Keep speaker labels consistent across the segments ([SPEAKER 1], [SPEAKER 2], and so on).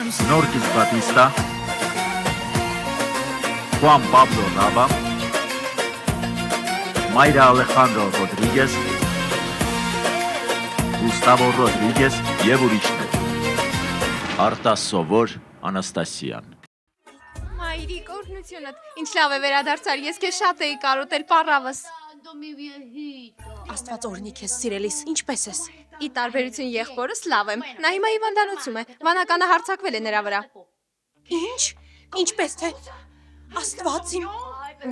[SPEAKER 1] Norquis Batista, Juan Pablo Nava, Mayra Alejandro Rodríguez, Gustavo Rodríguez եւ ուրիշներ։ Արտաս Սովոր Անաստասյան։
[SPEAKER 2] Մայրիկ, օրհնությունդ, ինչ լավ է վերադարձար, ես քեզ շատ էի կարոտել պառավս։
[SPEAKER 3] Աստված օրհնի քեզ, սիրելիս, ինչպես ես։
[SPEAKER 2] Ի տարբերություն եղբորս լավ եմ, նա հիմա հիվանդանոցում է, վանականը հարձակվել է նրա վրա։
[SPEAKER 3] Ինչ, ինչպես թե, Աստված իմ։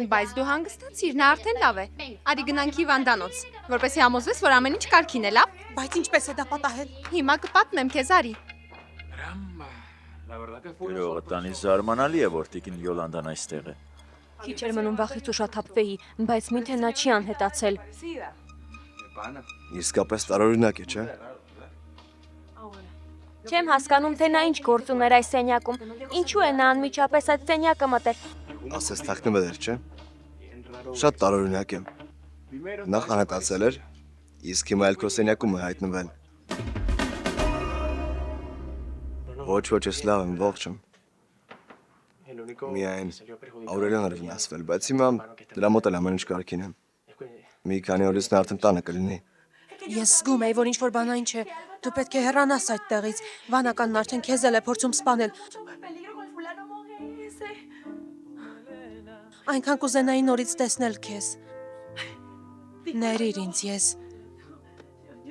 [SPEAKER 2] Բայց դու հանգստացիր, նա արդեն լավ է, արի գնանք հիվանդանոց, որպեսզի համոզվես, որ ամեն ինչ կարգին է, լավ։
[SPEAKER 3] Բայց ինչպես է դա պատահել։
[SPEAKER 2] Հիմա կպատմեմ քեզ, արի։
[SPEAKER 1] Գրողը տանի զարմանալի է, որ տիկին Յոլանդան այստեղ է։
[SPEAKER 3] Քիչ էր մնում վախից ուշաթափվեի, բայց միթե նա չի անհետացել։
[SPEAKER 4] Իսկապես տարօրինակ է, չէ՞։
[SPEAKER 3] Չեմ հասկանում, թե նա ինչ գործ ուներ այս սենյակում։ Ինչու է նա անմիջապես այդ սենյակը մտել։
[SPEAKER 4] Ասես թաքնվել էր, չէ՞։ Շատ տարօրինակ է։ Նախ անհետացել էր, իսկ հիմա էլ քո սենյակում է հայտնվել։ Ոչ, ես լավ եմ, ողջ եմ։ Միայն Աուրելիան էր վնասվել, բայց հիմա դրա մոտ էլ ամեն ինչ կարգին է։ Մի քանի օրից նա արդեն տանը կլինի։
[SPEAKER 3] Ես զգում եի, որ ինչ-որ բանային չէ։ Դու պետք է հեռանաս այդտեղից։ Վանականն արդեն քեզ էլ է փորձում սպանել։ Այնքան կուզենայի նորից տեսնել քեզ։ Ներիր ինձ, ես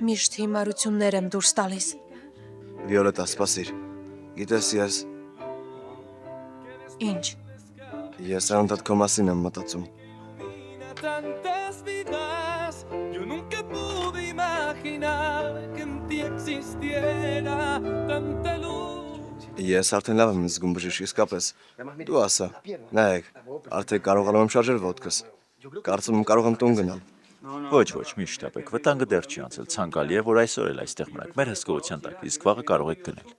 [SPEAKER 3] միշտ հիմարություններ եմ դուրս տալիս։
[SPEAKER 4] Վիոլետա, սպասիր։ Գիտես,
[SPEAKER 3] Ինչ։
[SPEAKER 4] Ես անընդհատ քո մասին եմ մտածում։
[SPEAKER 5] Tantas vidas, yo nunca pude imaginar que en ti existiera tanta luz.
[SPEAKER 4] Ես արդեն լավ եմ զգում բժիշկ, իսկապես։ Դու ասա։ Նայեք, արդեն կարողանում եմ շարժել ոտքս։ Կարծում եմ կարող եմ տուն գնալ։
[SPEAKER 1] Ոչ, մի շտապեք, վտանգը դեռ չի անցել, ցանկալի է, որ այսօր էլ այստեղ մնաք, մեր հսկողության տակ, իսկ վաղը կարող եք գնել։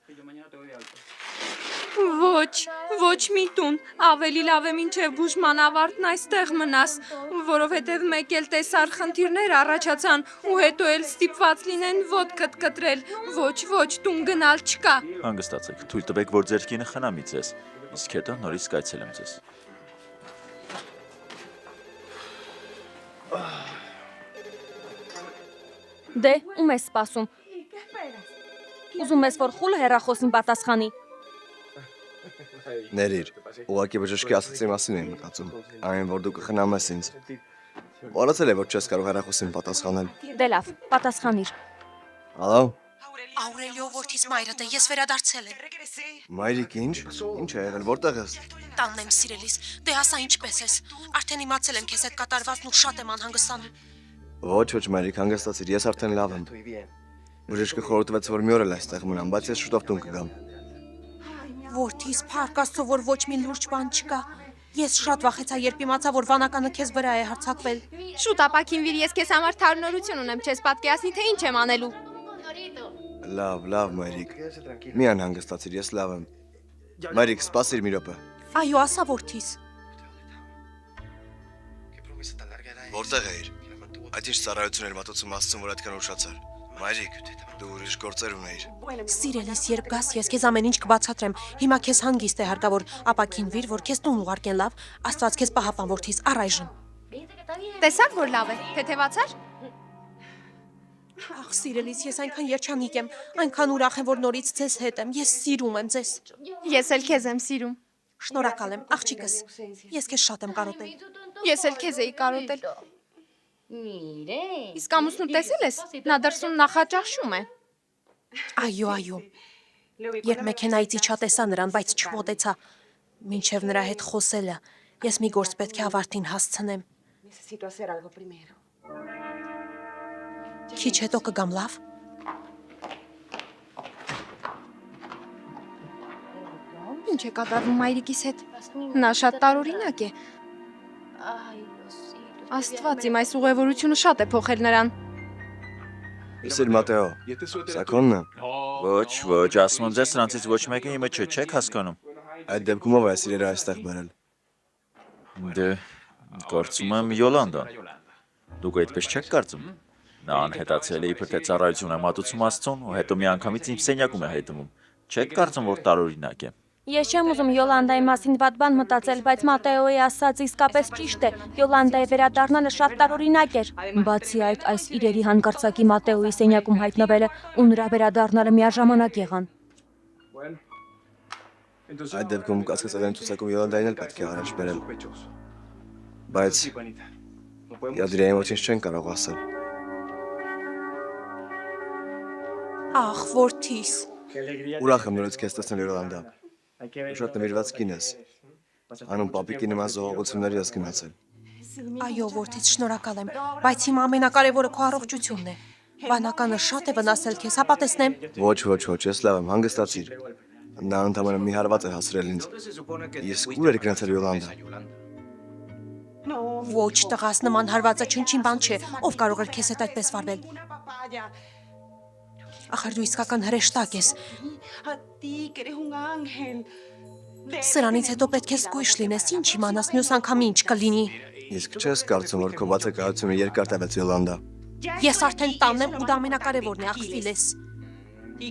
[SPEAKER 2] Ոչ մի տուն, ավելի լավ է մինչև բուժման ավարտն այստեղ մնաս, որովհետև մեկ էլ տեսար խնդիրներ առաջացան ու հետո էլ ստիպված լինեն ոտքդ կտրել, ոչ, տուն գնալ չկա։
[SPEAKER 1] Հանգստացեք, թույլ տվեք, որ ձեր կինը խնամի ձեզ, իսկ հետո նորից կայցելեմ ձեզ։
[SPEAKER 3] Դե, ում ես սպասում։ Ուզում ես, որ խուլը հեռախոսին պատասխանի։
[SPEAKER 4] Ներիր, ուղղակի բժշկի ասացի մասին եմ մտածում, այն որ դու կխնամես ինձ։ Որացել է, որ չես կարող հեռախոսին պատասխանել։
[SPEAKER 3] Դե լավ, պատասխանիր։
[SPEAKER 4] Ալո։
[SPEAKER 3] Աուրելիո որդիս մայրդ է, ես վերադարձել եմ։
[SPEAKER 4] Մայրիկ, ինչ է եղել, որտեղ ես։
[SPEAKER 3] Տանն եմ, սիրելիս, դե ասա ինչպես ես։ Արդեն իմացել եմ քեզ հետ կատարվածն ու շատ եմ անհանգստանում։
[SPEAKER 4] Ոչ, մայրիկ, հանգստացիր, ես արդեն լավ եմ։ Բժիշկը խորհրդվեց, որ մի օր էլ այստեղ մնամ, բայց ես շուտով տուն կգամ։
[SPEAKER 3] Որդիս, փառք Աստծո, որ ոչ մի լուրջ բան չկա։ Ես շատ վախեցա, երբ իմացա, որ վանականը քեզ վրա է հարձակվել։
[SPEAKER 2] Շուտ ապակինվիր, ես քեզ համար թարնորություն ունեմ, չես պատկերացնի, թե ինչ եմ անելու։
[SPEAKER 4] Լավ, մայրիկ։ Մի անհանգստացիր, ես լավ եմ։ Մայրիկ, սպասիր մի րոպե։
[SPEAKER 3] Այո, ասա որդիս։
[SPEAKER 4] Որտեղ էիր։ Այդ ինչ ծառայություն էր մատուցում Աստծուն, որ այդքան ուշացար։ Մայրիկ, դու ուրիշ գործեր ունեիր։
[SPEAKER 3] Սիրելիս, երբ գաս, ես քեզ ամեն ինչ կբացատրեմ։ Հիմա քեզ հանգիստ է հարկավոր, ապակինվիր, որ քեզ տուն ուղարկեն լավ։ Աստված քեզ պահապան որդիս, առայժմ։
[SPEAKER 2] Տեսա՞ք, որ լավ է, թեթևացար։
[SPEAKER 3] Ախ, սիրելիս, ես այնքան երջանիկ եմ, այնքան ուրախ եմ, որ նորից ձեզ հետ եմ։ Ես սիրում եմ ձեզ։
[SPEAKER 2] Ես էլ քեզ եմ սիրում։
[SPEAKER 3] Շնորհակալ եմ, աղջիկս։ Ես քեզ շատ եմ կարոտել։
[SPEAKER 2] Ես էլ քեզ էի կարոտել։ Իսկ ամուսնու տեսել ես, նա դրսում նախաճաշում է։
[SPEAKER 3] Այո։ Երբ մեքենայից իջա տեսա նրան, բայց չմոտեցա։ Մինչև նրա հետ խոսելը, ես մի գործ պետք է ավարտին հասցնեմ։ Քիչ հետո կգամ, լավ։
[SPEAKER 2] Ինչ է կատարվում մայրիկիս հետ։ Նա շատ տարօրինակ է։ Աստված իմ, այս ուղևորությունը շատ է փոխել նրան։
[SPEAKER 4] Իսկ Մատեո, սա քոնն է։
[SPEAKER 1] Ոչ, ասում եմ ձեզ սրանցից ոչ մեկը իմը չեք հասկանում։
[SPEAKER 4] Այդ դեպքում ով է այս իրերը այստեղ բերել։
[SPEAKER 1] Դե, կարծում եմ Յոլանդան։ Դուք այդպես չեք կարծում։ Նա անհետացել է իբր թե ծառայություն է մատուցում Աստծուն ու հետո միանգամից իմ սենյակում է հայտնվում։ Չեք կարծում, որ տարօրինակ է։
[SPEAKER 6] Ես չեմ ուզում Յոլանդայի մասին վատ բան մտածել, բայց Մատեոյի ասած իսկապես ճիշտ է։ Յոլանդայի վերադառնալը շատ տարօրինակ էր։ Բացի այդ, այս իրերի հանկարծակի Մատեոյի սենյակում հայտնվելը ու նրա վերադառնալը միաժամանակ եղան։
[SPEAKER 4] Այդ դեպքում կասկածային ցուցակում Յոլանդային էլ պետք է առաջ բերել։ Բայց Յադրիային ոչինչ չեն կարող ասել։
[SPEAKER 3] Ախ, որդիս։
[SPEAKER 4] Ուրախ եմ նորից քեզ տեսնել Յոլանդա։ Շատ նվիրված կին ես։ Անուն պապիկի նման զողողությունների ես գնացել։
[SPEAKER 3] Այո, որդից շնորհակալ եմ, բայց հիմա ամենակարևորը քո առողջությունն է։ Վանականը շատ է վնասել քեզ, հապա տեսնեմ։
[SPEAKER 4] Ոչ, ես լավ եմ, հանգստացիր։ Նա ընդամենը մի հարված է հասրել ինձ։ Իսկ ուր էր գնացել Յոլանդա։
[SPEAKER 3] Ոչ, տղաս նման հարվածը չնչին բան չէ, ով կարող էր քեզ հետ այդպես վարվել։ Ախր դու իսկական հրեշտակ ես։ Սրանից հետո պետք է զգույշ լինես, ինչ իմանաս մյուս անգամ ինչ կլինի։
[SPEAKER 4] Իսկ չես կարծում, որ քո բացակայությունը երկար տևեց Յոլանդա։
[SPEAKER 3] Ես արդեն տանն եմ ու դա ամենակարևորն է, աղֆիլես։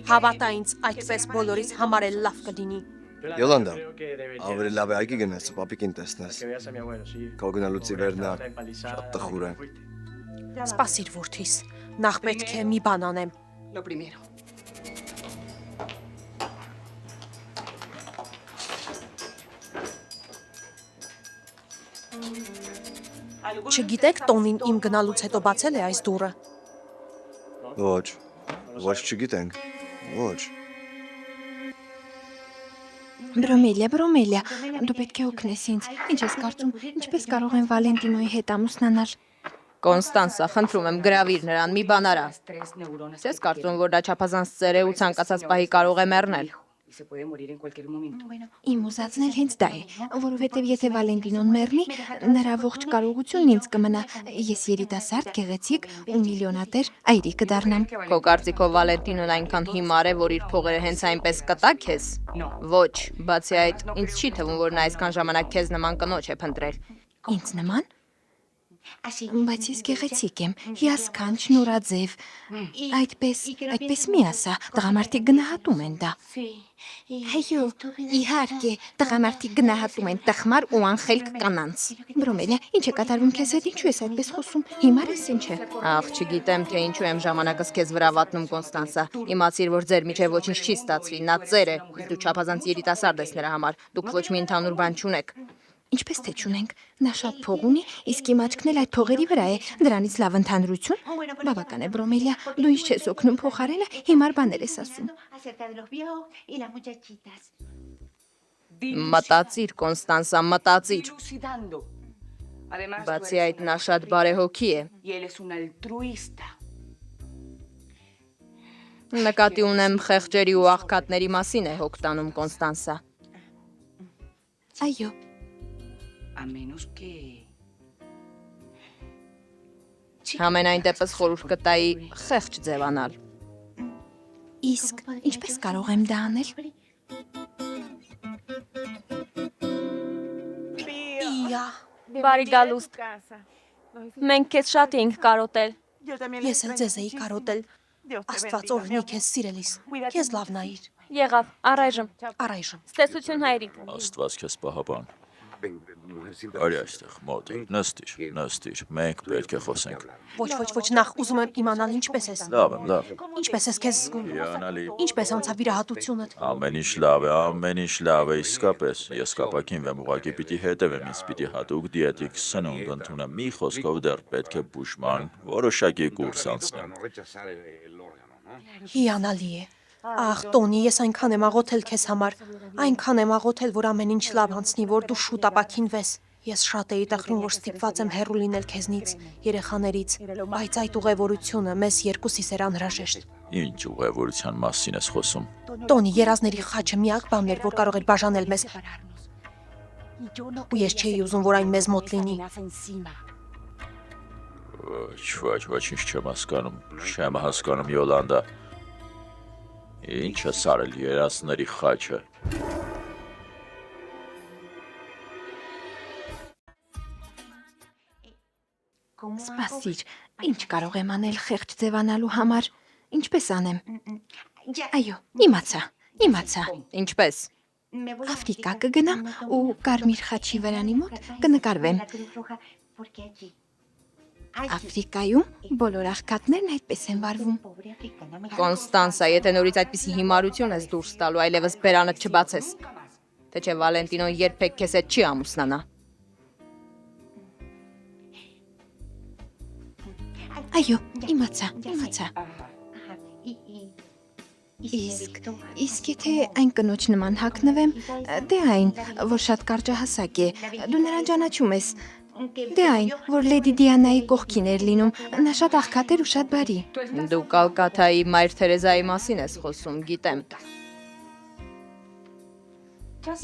[SPEAKER 3] Հավատա ինձ, այդպես բոլորիս համար էլ լավ կլինի։
[SPEAKER 4] Յոլանդա, ավելի լավ է այգի գնաս, պապիկին տեսնես։ Քո գնալուց ի վեր նա շատ տխուր է։
[SPEAKER 3] Սպասիր, որդիս, նախ պետք է մի բան անեմ։ Չգիտեք, Տոնին իմ գնալուց հետո բացել է այս դուռը։
[SPEAKER 4] Ոչ չգիտենք, ոչ։
[SPEAKER 6] Բրոմելիա, դու պետք է օգնես ինձ։ Ինչ ես կարծում, ինչպես կարող եմ Վալենտինոյի հետ ամուսնանալ։ Կոնստանսա, խնդրում եմ, գրավիր նրան, մի բան արա։ Ես կարծում, որ դա չափազանց ծեր է ու ցանկացած պահի կարող է մեռնել։ Իմ ուզածն էլ հենց դա է, որովհետև եթե Վալենտինոն մեռնի, նրա ողջ կարողությունն ինձ կմնա, ես երիտասարդ, գեղեցիկ ու միլիոնատեր այրի կդառնամ։ Քո կարծիքով Վալենտինոն այնքան հիմար է, որ իր փողերը հենց այնպես կտա քեզ։ Ոչ, բացի այդ, ինձ չի թվում, որ նա այսքան ժամանակ քեզ նման կնոջ է փնտրել։ Ինձ նման։ Բայց ես գեղեցիկ եմ, հիասքանչ, նորաձև, այդպես մի ասա, տղամարդիկ գնահատում են դա։ Այո, իհարկե, տղամարդիկ գնահատում են տխմար ու անխելք կանանց։ Բրոմելիա, ինչ է կատարվում քեզ հետ, ինչու ես այդպես խոսում, հիմար ես ինչ է։ Ախ, չգիտեմ, թե ինչու եմ ժամանակս քեզ վրա վատնում, Կոնստանսա, իմացիր, որ ձեր միջև ոչինչ չի ստացվի, նա ծեր է, դու չափազանց երիտասարդ ես նրա համար, դուք ոչ մի ընդհանուր բան չունեք։ Ինչպես թե չունենք, նա շատ փող ունի, իսկ իմ աչքն էլ այդ փողերի վրա է, դրանից լավ ընդհանրություն։ Բավական է, Բրոմելիա, դու ինչ չես օգնում փոխարենը, հիմար բաներ ես ասում։ Մտածիր, Կոնստանսա, մտածիր։ Բացի այդ, նա շատ բարեհոգի է։ Նկատի ունեմ խեղճերի ու աղքատների մասին է հոգ տանում, Կոնստանսա։ Այո։ Համենայն դեպս խորհուրդ կտայի խեղճ ձևանալ։ Իսկ ինչպես կարող եմ դա անել։ Բարի գալուստ։ Մենք քեզ շատ էինք կարոտել։
[SPEAKER 3] Ես էլ ձեզ էի կարոտել։ Աստված օրհնի քեզ սիրելիս։ Քեզ լավ նայիր։
[SPEAKER 6] Եղավ, առայժմ։ Ստեսություն հայրիկ։
[SPEAKER 1] Աստված քեզ պահապան։ Արի այստեղ, մոտիկ, նստիր, մենք պետք է խոսենք։
[SPEAKER 3] Ոչ, նախ ուզում եմ իմանալ ինչպես ես։
[SPEAKER 1] Լավ եմ, լավ։
[SPEAKER 3] Ինչպես ես քեզ զգում։
[SPEAKER 1] Հիանալի։
[SPEAKER 3] Ինչպես անցավ վիրահատությունդ։
[SPEAKER 1] Ամեն ինչ լավ է, իսկապես։ Ես կապակինվեմ, ուղղակի պիտի հետևեմ, ինձ պիտի հատուկ դիետիկ սնունդ ընդունեմ։ Մի խոսքով դեռ պետք է բուժման որոշակի կուրս անցնեմ։
[SPEAKER 3] Հիանալի է։ Ախ, Տոնի, ես այնքան եմ աղոթել քեզ համար, այնքան եմ աղոթել, որ ամեն ինչ լավ անցնի, որ դու շուտ ապաքինվես։ Ես շատ էի տխրում, որ ստիպված եմ հեռու լինել քեզնից, երեխաներից, բայց այդ ուղևորությունը մեզ երկուսիս էր անհրաժեշտ։
[SPEAKER 1] Ինչ ուղևորության մասին ես խոսում։
[SPEAKER 3] Տոնի, երազների խաչը միակ բանն էր, որ կարող էր բաժանել մեզ։ Ու ես չէի ուզում, որ այն մեզ մոտ լինի։
[SPEAKER 1] Ոչինչ չեմ հասկանում, Յոլանդա։ Ինչ է սարել երազների խաչը։
[SPEAKER 6] Սպասիր, ինչ կարող եմ անել խեղճ ձևանալու համար, ինչպես անեմ։ Այո, իմացա, Իմացա։ Ինչպես։ Աֆրիկա կգնամ ու կարմիր խաչի վրանի մոտ կնկարվեմ։ Աֆրիկայում բոլոր աղքատներն այդպես են վարվում։ Կոնստանսա, եթե նորից այդպիսի հիմարություն ես դուրս տալու, այլևս բերանդ չբացես։ Թե չէ Վալենտինոն երբեք քեզ հետ չի ամուսնանա։ Այո, իմացա։ Իսկ եթե այն կնոջ նման հագնվեմ, դե այն, որ շատ կարճահասակ է, դու նրան ճանաչում ես։ Դե այն, որ Լեդի Դիանայի կողքին էր լինում, նա շատ աղքատ էր ու շատ բարի։ Դու Կալկաթայի Մայր Թերեզայի մասին ես խոսում, գիտեմ։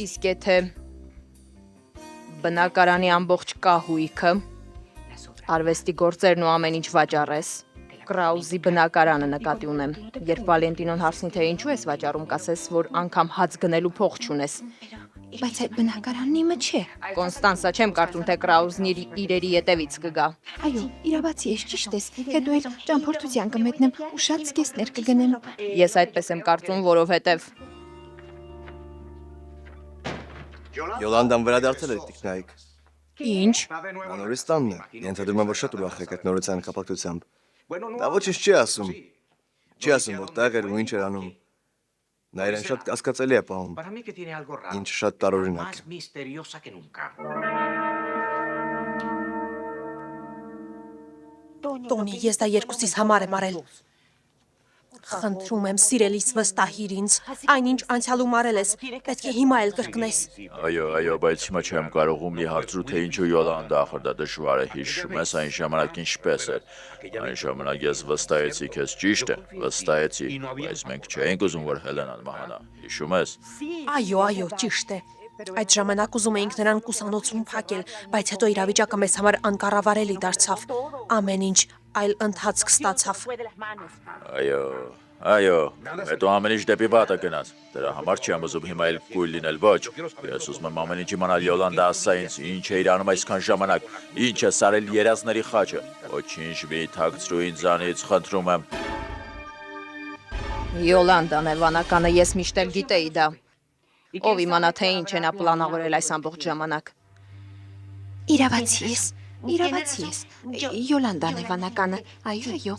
[SPEAKER 6] Իսկ եթե բնակարանի ամբողջ կահույքը, արվեստի գործերն ու ամեն ինչ վաճառես, Կրաուզի բնակարանը նկատի ունեմ։ Երբ Վալենտինոն հարցնի, թե ինչու ես վաճառում, կասես, որ անգամ հաց գնելու փող չունես։ Բայց այդ բնակարանն իմը չէ։ Կոնստանսա, չեմ կարծում, թե Կրաուզն իր իրերի ետևից կգա։ Այո, իրավացի ես, ճիշտ ես, հետո էլ ճամփորդության կմետնեմ ու շատ զգեստներ կգնեմ։ Ես այդպես եմ կարծում, որովհետև
[SPEAKER 4] Յոլանդան վերադարձել է տիկնայք։
[SPEAKER 6] Ինչ։
[SPEAKER 4] Նա նորից տանն է։ Ենթադրում եմ, որ շատ ուրախ եք այդ նորության կապակցությամբ։ Դա ոչինչ չի ասում։ Չի ասում, որ տեղ էր ու ինչ էր անում։ Նա իրեն շատ կասկածելի է պահում։
[SPEAKER 7] Para mí que tiene algo raro.
[SPEAKER 4] Ինչ շատ տարօրինակ
[SPEAKER 7] Más
[SPEAKER 4] է։
[SPEAKER 7] misteriosa que nunca.
[SPEAKER 3] Տոնի, ես դա երկուսիս համար եմ արել։ Խնդրում եմ, սիրելիս վստահիր ինձ։ Այնինչ անցյալում արել ես, պետք է հիմա էլ կրկնես։
[SPEAKER 1] Այո, բայց հիմա չեմ կարող ումլի հարցրու, թե ինչու Յոլանդա, ախր դա դժվար է, հիշում ես այն ժամանակ ինչպես էր։ Այն ժամանակ ես վստահեցի քեզ, ճիշտ է, վստահեցի, բայց մենք չէինք ուզում, որ Հելենան մահանա, հիշում ես։
[SPEAKER 3] Այո, ճիշտ է։ Այդ ժամանակ ուզում էինք նրան կուսանոցում փակել, բայց հետո իրավիճակը մեզ համար անկառավարելի դարձավ։ Ամեն ինչ այլ ընթացք ստացավ։
[SPEAKER 1] Այո, հետո ամեն ինչ դեպի վատը գնաց։ Դրա համար չեմ ուզում հիմա էլ կույլ լինել, ոչ։ Ես ուզում եմ ամեն ինչ իմանալ, Յոլանդա ասա ինձ, ինչ է իր անում այսքան ժամանակ, ինչ է սարել երազների խաչը։ Ոչինչ մի թաքցրու ինձանից, խնդրում եմ։
[SPEAKER 6] Յոլանդան է վանականը, ես միշտ էլ գիտեի դա։ Ով իմանա, թե ինչ է նա պլանավորել այս ամբողջ ժամանակ։ Իրավացի ես։ Յոլանդան է վանականը, այո։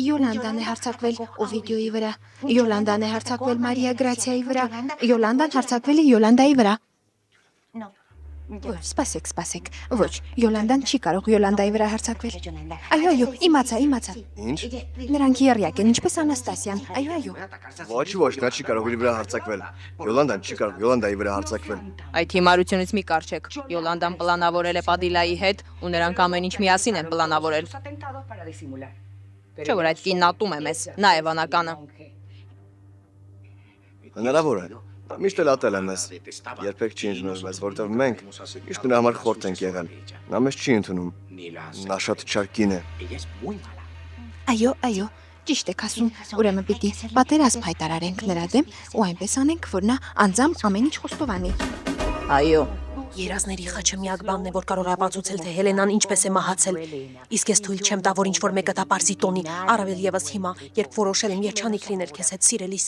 [SPEAKER 6] Յոլանդան է հարձակվել Օվիդիոյի վրա, Յոլանդան է հարձակվել Մարիա Գրացիայի վրա, Յոլանդան հարձակվել է Յոլանդայի վրա։ Ոչ, սպասեք, ոչ, Յոլանդան չի կարող Յոլանդայի վրա հարձակվել։ Այո, իմացա։
[SPEAKER 4] Ինչ։
[SPEAKER 6] Նրանք եռյակ են, ինչպես Անաստասիան, այո։
[SPEAKER 4] Ոչ, նա չի կարող իր վրա հարձակվել։ Յոլանդան չի կարող Յոլանդայի վրա հարձակվել։
[SPEAKER 6] Այդ հիմարությունից մի կարճեք։ Յոլանդան պլանավորել է Պադիլայի հետ ու նրանք ամեն ինչ միասին են պլանավորել։ Չէ՞ որ այդ կինն ատում է մեզ, նա է վանականը։
[SPEAKER 4] Հնարավոր է։ Դա միշտ էլ ատել է մեզ։ Երբեք չի ընդունում մեզ, որովհետև մենք միշտ նրա համար խորտ ենք եղել։ Նա մեզ չի ընդունում։ Նա շատ չար կին է։
[SPEAKER 6] Այո, ճիշտ եք ասում, ուրեմն պիտի պատերազմ հայտարարենք նրա դեմ ու այնպես անենք, որ նա անձամբ ամեն ինչ խոստովանի։ Այո։
[SPEAKER 3] Երազների խաչը միակ բանն է, որ կարող է ապացուցել, թե Հելենան ինչպես է մահացել։ Իսկ ես թույլ չեմ տա, որ ինչ-որ մեկը դա պարզի Տոնի, առավել եւս հիմա, երբ որոշել եմ երջանիկ լինել քեզ հետ, սիրելիս։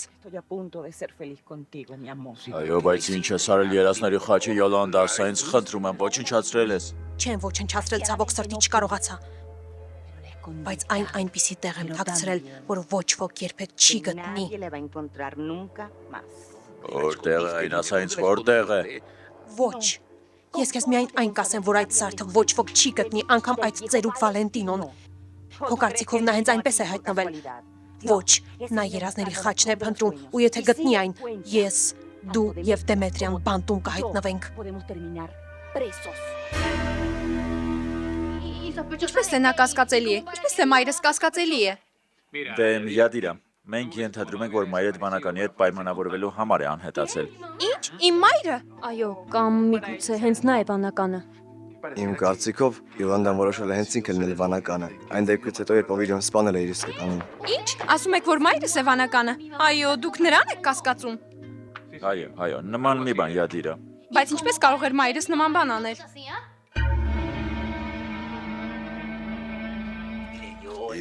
[SPEAKER 1] Այո, բայց ինչ է սարել երազների խաչը, Յոլանդա, ասա ինձ, խնդրում եմ, ոչնչացրել ես։
[SPEAKER 3] Չեմ ոչնչացրել, ցավոք սրտի չկարողացա։ Բայց այն այնպիսի տեղ եմ թաքցրել, որ ոչ ոք երբեք չի գտնի։
[SPEAKER 1] Որտեղ է այն, ասա ինձ, որտեղ է։
[SPEAKER 3] Ոչ։ Ես քեզ միայն այն կասեմ, որ այդ սարքը ոչ ոք չի գտնի, անգամ այդ ծերուկ Վալենտինոն։ Քո կարծիքով նա հենց այնպես է հայտնվել։ Ոչ, նա երազների խաչն է փնտրում, ու եթե գտնի այն, ես, դու եւ Դեմետրիան բանտում կհայտնվենք։
[SPEAKER 6] Ինչպես է նա կասկածելի է։ Ինչպես է մայրս կասկածելի է։
[SPEAKER 1] Դե Յադիրա, մենք ենթադրում ենք, որ մայրդ բանականի հետ պայմանավորվելու համար է անհետացել։
[SPEAKER 6] Ինչ, իմ մայրը։
[SPEAKER 2] Այո, կամ միգուցե հենց նա է վանականը։
[SPEAKER 4] Իմ կարծիքով Յոլանդան որոշել է հենց ինքը լինել վանականը։ Այն դեպքից հետո, երբ Օվիդիոն սպանել է իր իսկականին։
[SPEAKER 6] Ինչ, ասում եք, որ մայրս է վանականը։ Այո, դուք նրան եք կասկածում։
[SPEAKER 1] Այո, նման մի բան, Յադիրա։
[SPEAKER 6] Բայց ինչպես կարող էր մայրս նման բան անել։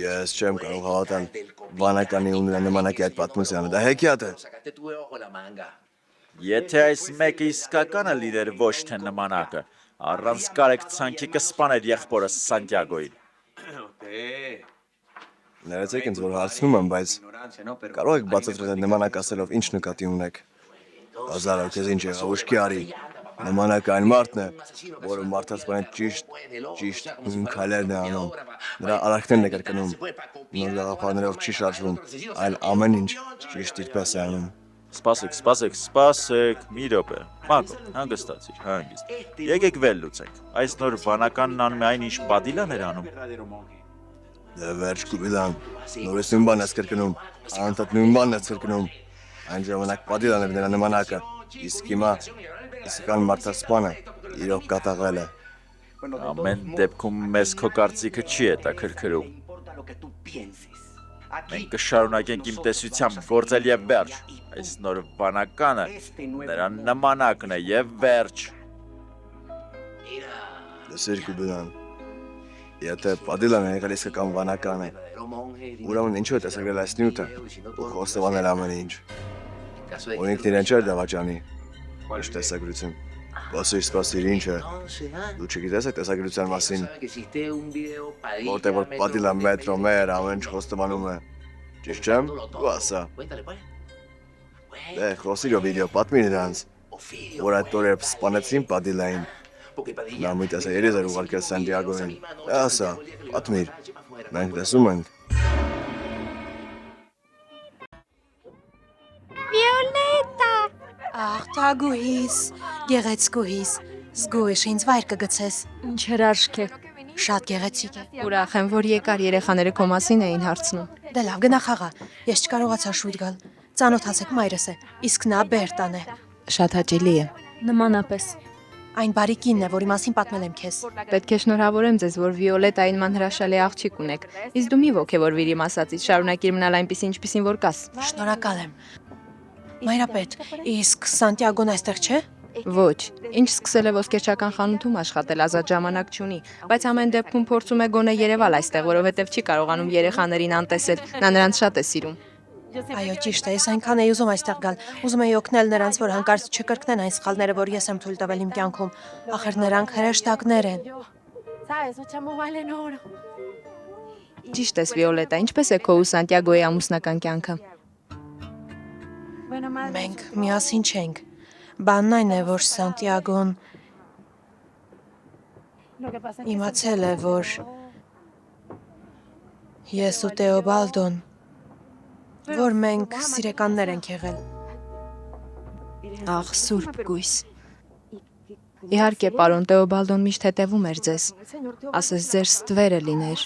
[SPEAKER 4] Ես չեմ կարող հավատալ վանականի ու նրա նմանակի այդ պատմությանը, դա հեքիաթ է։
[SPEAKER 1] Եթե այս մեկը իսկականը լիներ ոչ թե նմանակը, առանց կարեկցանքի կսպաներ եղբորս Սանտիագոյին։
[SPEAKER 4] Ներեցեք ինձ, որ հարցնում եմ, բայց կարող եք բացատրել այդ նմանակ ասելով ինչ նկատի ունեք։ Հազարով քեզ ինչ եղավ, ուշքի արի։ Նմանակը այն մարդն է, որը մարդասպանի ճիշտ նույն քայլերն է անում։ Նրա արարքներն է կրկնում։ Նոր գաղափարներով չի շարժվում, այլ ամեն ինչ ճիշտ իր պես է անում։
[SPEAKER 1] Սպասեք, մի րոպե։ Մակո, հանգստացիր, հանգիստ։ Եկեք վեր լուծենք։ Այս նոր վանականն անում է այն, ինչ Պադիլան էր անում։
[SPEAKER 4] Դե վերջ Կուպիդան, նորից նույն բանն ես կրկնում, անընդհատ նույն բանն ես կրկնում։ Այն ժամանակ Պադիլան էր նրա նմանակը, իսկ հիմա իսկական մարդասպանը իրոք կատաղել է։
[SPEAKER 1] Ամեն դեպքում մեզ քո կարծիքը չի հետաքրքրում։ Մենք կշարունակենք իմ տեսությամբ գործել եւ վերջ։ Այս նոր վանականը նրա նմանակն է եւ վերջ։
[SPEAKER 4] Լսիր Կուպիդան, եթե Պադիլան է եղել իսկական վանականը, ուրեմն ինչու է տեսակրել այս նյութը ու խոստովանել ամեն ինչ։ Ու ինքն իրեն չէր դավաճանի, ինչ տեսագրություն։ Սպասիր, ինչ է։ Դու չգիտես այդ տեսագրության մասին, որտեղ որ Պադիլան մետրո մեր ամեն ինչ խոստովանում է։ Ճիշտ չեմ։ Դու ասա։ Դե խոսիր ու վիդեո պատմի նրանց, որ այդ օրը սպանեցին Պադիլային։ Նա մի տեսա երես էր ուղարկել Սանտիագոյին։ Ասա, պատմիր։ Մենք տեսում ենք։
[SPEAKER 3] Աղ, թագուհիս, գեղեցկուհիս, զգույշ ինձ վայր կգցես։
[SPEAKER 6] Ինչ հրաշք է։
[SPEAKER 3] Շատ գեղեցիկ է։
[SPEAKER 6] Ուրախ եմ, որ եկար երեխաները քո մասին էին հարցնում։
[SPEAKER 3] Դե լավ, գնա խաղա։ Ես չկարողացա շուտ գալ։ Ծանոթացեք մայրս է, իսկ նա Բերտան է։
[SPEAKER 6] Շատ հաճելի է։
[SPEAKER 2] Նմանապես։
[SPEAKER 3] Այն բարի կինն է, որի մասին պատմել եմ քեզ։
[SPEAKER 6] Պետք է շնորհավորեմ ձեզ, որ Վիոլետային ման հրաշալի աղջիկ ունեք։ Իսկ դու մի ոգևորվիր իմ ասածից, շարունակիր մնալ այնպիսի, ինչպիսին որ կաս։
[SPEAKER 3] Շնորհակալ եմ։ Մայրապետ, իսկ Սանտիագոն այստեղ չէ։
[SPEAKER 6] Ոչ, ինչ սկսել է ոսկերչական խանութում աշխատել, ազատ ժամանակ չունի, բայց ամեն դեպքում փորձում է գոնե Երևալ այստեղ, որովհետև չի կարողանում երեխաներին անտեսել։ Նա նրանց շատ է սիրում։
[SPEAKER 3] Այո, ճիշտ է, ես այնքան էի ուզում այստեղ գալ։ Ուզում էի օգնել նրանց, որ հանկարծ չկրկնեն այն սխալները, որ ես եմ թույլ տվել իմ կյանքում։ Ախր նրանք հրեշտակներ են։
[SPEAKER 6] Ճիշտ ես, Վիոլետա, ինչպես է քո ու Սանտիագոյի ամուսնական կյանքը։
[SPEAKER 3] Մենք միասին չենք։ Բանն այն է, որ Սանտիագոն իմացել է, որ ես ու Տեոբալդոն, որ մենք սիրեկաններ ենք եղել։
[SPEAKER 6] Աղ, Սուրբ Գույս։ Իհարկե, պարոն Տեոբալդոն միշտ հետևում էր ձեզ։ Ասես ձեր ստվերը լիներ։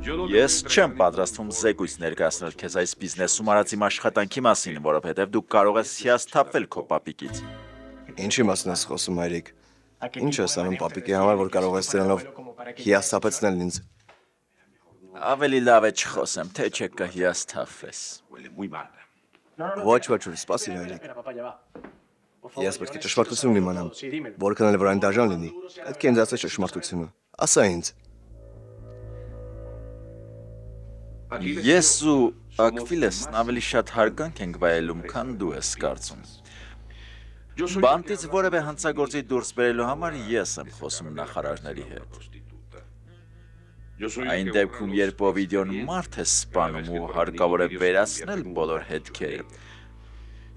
[SPEAKER 1] Ես չեմ պատրաստվում զեկույց ներկայացնել քեզ այս բիզնեսում արած իմ աշխատանքի մասին, որովհետև դու կարող ես հիասթափվել քո պապիկից։
[SPEAKER 4] Ինչի մասին ես խոսում, հայրիկ։ Ինչ ես անում պապիկի համար, որ կարող ես դրանով հիասթափեցնել ինձ։
[SPEAKER 1] Ավելի լավ է չխոսեմ, թե չէ կհիասթափվես։
[SPEAKER 4] Ոչ, սպասիր, հայրիկ։ Ես պետք է ճշմարտությունն իմանամ, որքան էլ որ այն դաժան լինի։ Պետք է ինձ ասես ճշմարտությունը։ Ասա ինձ։
[SPEAKER 1] Ես ու Ակվիլեսն ավելի շատ հարգանք ենք վայելում, քան դու ես կարծում։ Բանտից որևէ հանցագործի դուրս բերելու համար ես եմ խոսում նախարարների հետ։ Այն դեպքում, երբ Օվիդիոն մարդ է սպանում ու հարկավոր է վերացնել բոլոր հետքերը,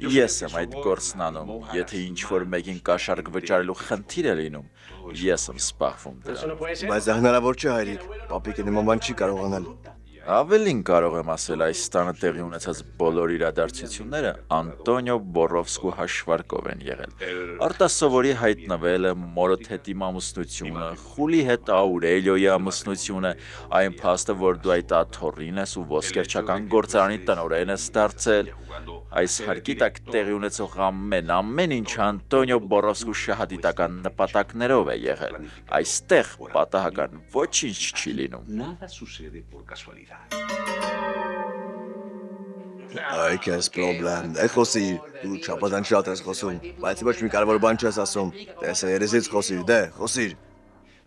[SPEAKER 1] ես եմ այդ գործն անում, եթե ինչ-որ մեկին կաշառք վճարելու խնդիր է լինում, ես եմ սպառվում դրան։
[SPEAKER 4] Բայց դա հնարավոր չէ, հայրիկ։ Պապիկը նման բան չի կարողանալ։
[SPEAKER 1] Ավելին կարող եմ ասել, այս տանը տեղի ունեցած բոլոր իրադարձությունները Անտոնիո Բորովսկու հաշվարկով են եղել։ Արտասովորի հայտնվելը, Մորոթ հետ իմ ամուսնությունը, Խուլի հետ Աուրելիոյի ամուսնությունը, այն փաստը, որ դու այդ աթոռին ես ու ոսկերչական գործարանի տնօրեն ես դարձել, այս հարկի տակ տեղի ունեցող ամեն ինչ Անտոնիո Բորովսկու շահադիտական նպատակներով է եղել։ Այստեղ պատահական ոչինչ չի լինում։
[SPEAKER 4] Այ քեզ պրոբլեմ, դե խոսիր, դու չափազանց շատ ես խոսում, բայց ոչ մի կարևոր բան չես ասում, տեսա երեսից խոսիր, դե խոսիր։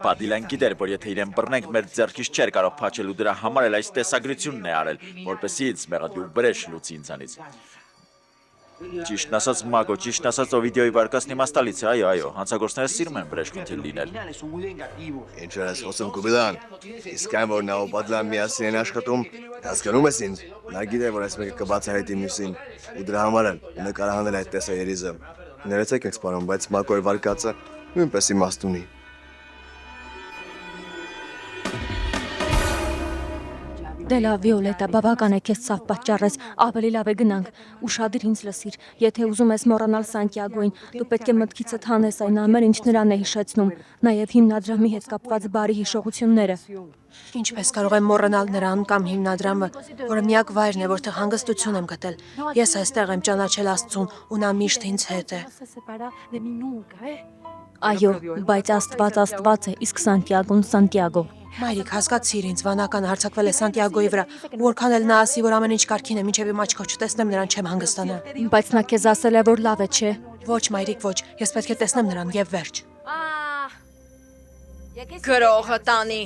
[SPEAKER 1] Պադիլան գիտեր, որ եթե իրեն բռնենք, մեր ձեռքից չէր կարող փաչել ու դրա համար էլ այս տեսագրությունն է արել, որպեսզի ինձ մեղադու բրեշ լուծի ինձանից։ Ճիշտն ասած Մագո, ճիշտն ասած Օվիդիոյի վարկածն իմաստալից է, այո, հանցագործները սիրում են բրեշ խնդիր լինել։
[SPEAKER 4] Ինչ ես խոսում Կուբիլան։ Իսկ այն որ նա ու Պադիլան միասին են աշխատում, հասկանում ես ինձ։ Նա գիտե որ այս մեկը կբացահայտի մյուսին ու դրա համար էլ նկարահանել այդ տեսաերիզը։ Ներեցեք եք սպանում, բայց Մագոյի վարկածը նույնպես իմաստ ունի։
[SPEAKER 8] Դե լավ Վիոլետա, բավական է քեզ ցավ պատճառես, ավելի լավ է գնանք։ Ուշադիր ինձ լսիր, եթե ուզում ես մոռանալ Սանտիագոին, դու պետք է մտքիցդ հանես այն ամեն ինչ նրան է հիշեցնում, նաև հիմնադրամի հետ կապված բարի հիշողությունները։
[SPEAKER 3] Ինչպես կարող եմ մոռանալ նրան կամ հիմնադրամը, որը միակ վայրն է, որտեղ հանգստություն եմ գտել։ Ես այստեղ եմ ճանաչել Աստծուն ու նա միշտ ինձ հետ է։
[SPEAKER 8] Այո, բայց Աստված է, իսկ Սանտիագոն Սանտիագո։
[SPEAKER 3] Մայրիկ, հասկացիր ինձ, վանական հարձակվել է Սանտիագոյի վրա, ու որքան էլ նա ասի, որ ամեն ինչ կարգին է, մինչև իմ աչքով չտեսնեմ նրան չեմ հանգստանա։
[SPEAKER 8] Բայց նա քեզ ասել է, որ լավ է, չէ։
[SPEAKER 3] Ոչ, մայրիկ, ոչ, ես պետք է տեսնեմ նրան եւ վերջ։
[SPEAKER 2] Գրողը տանի,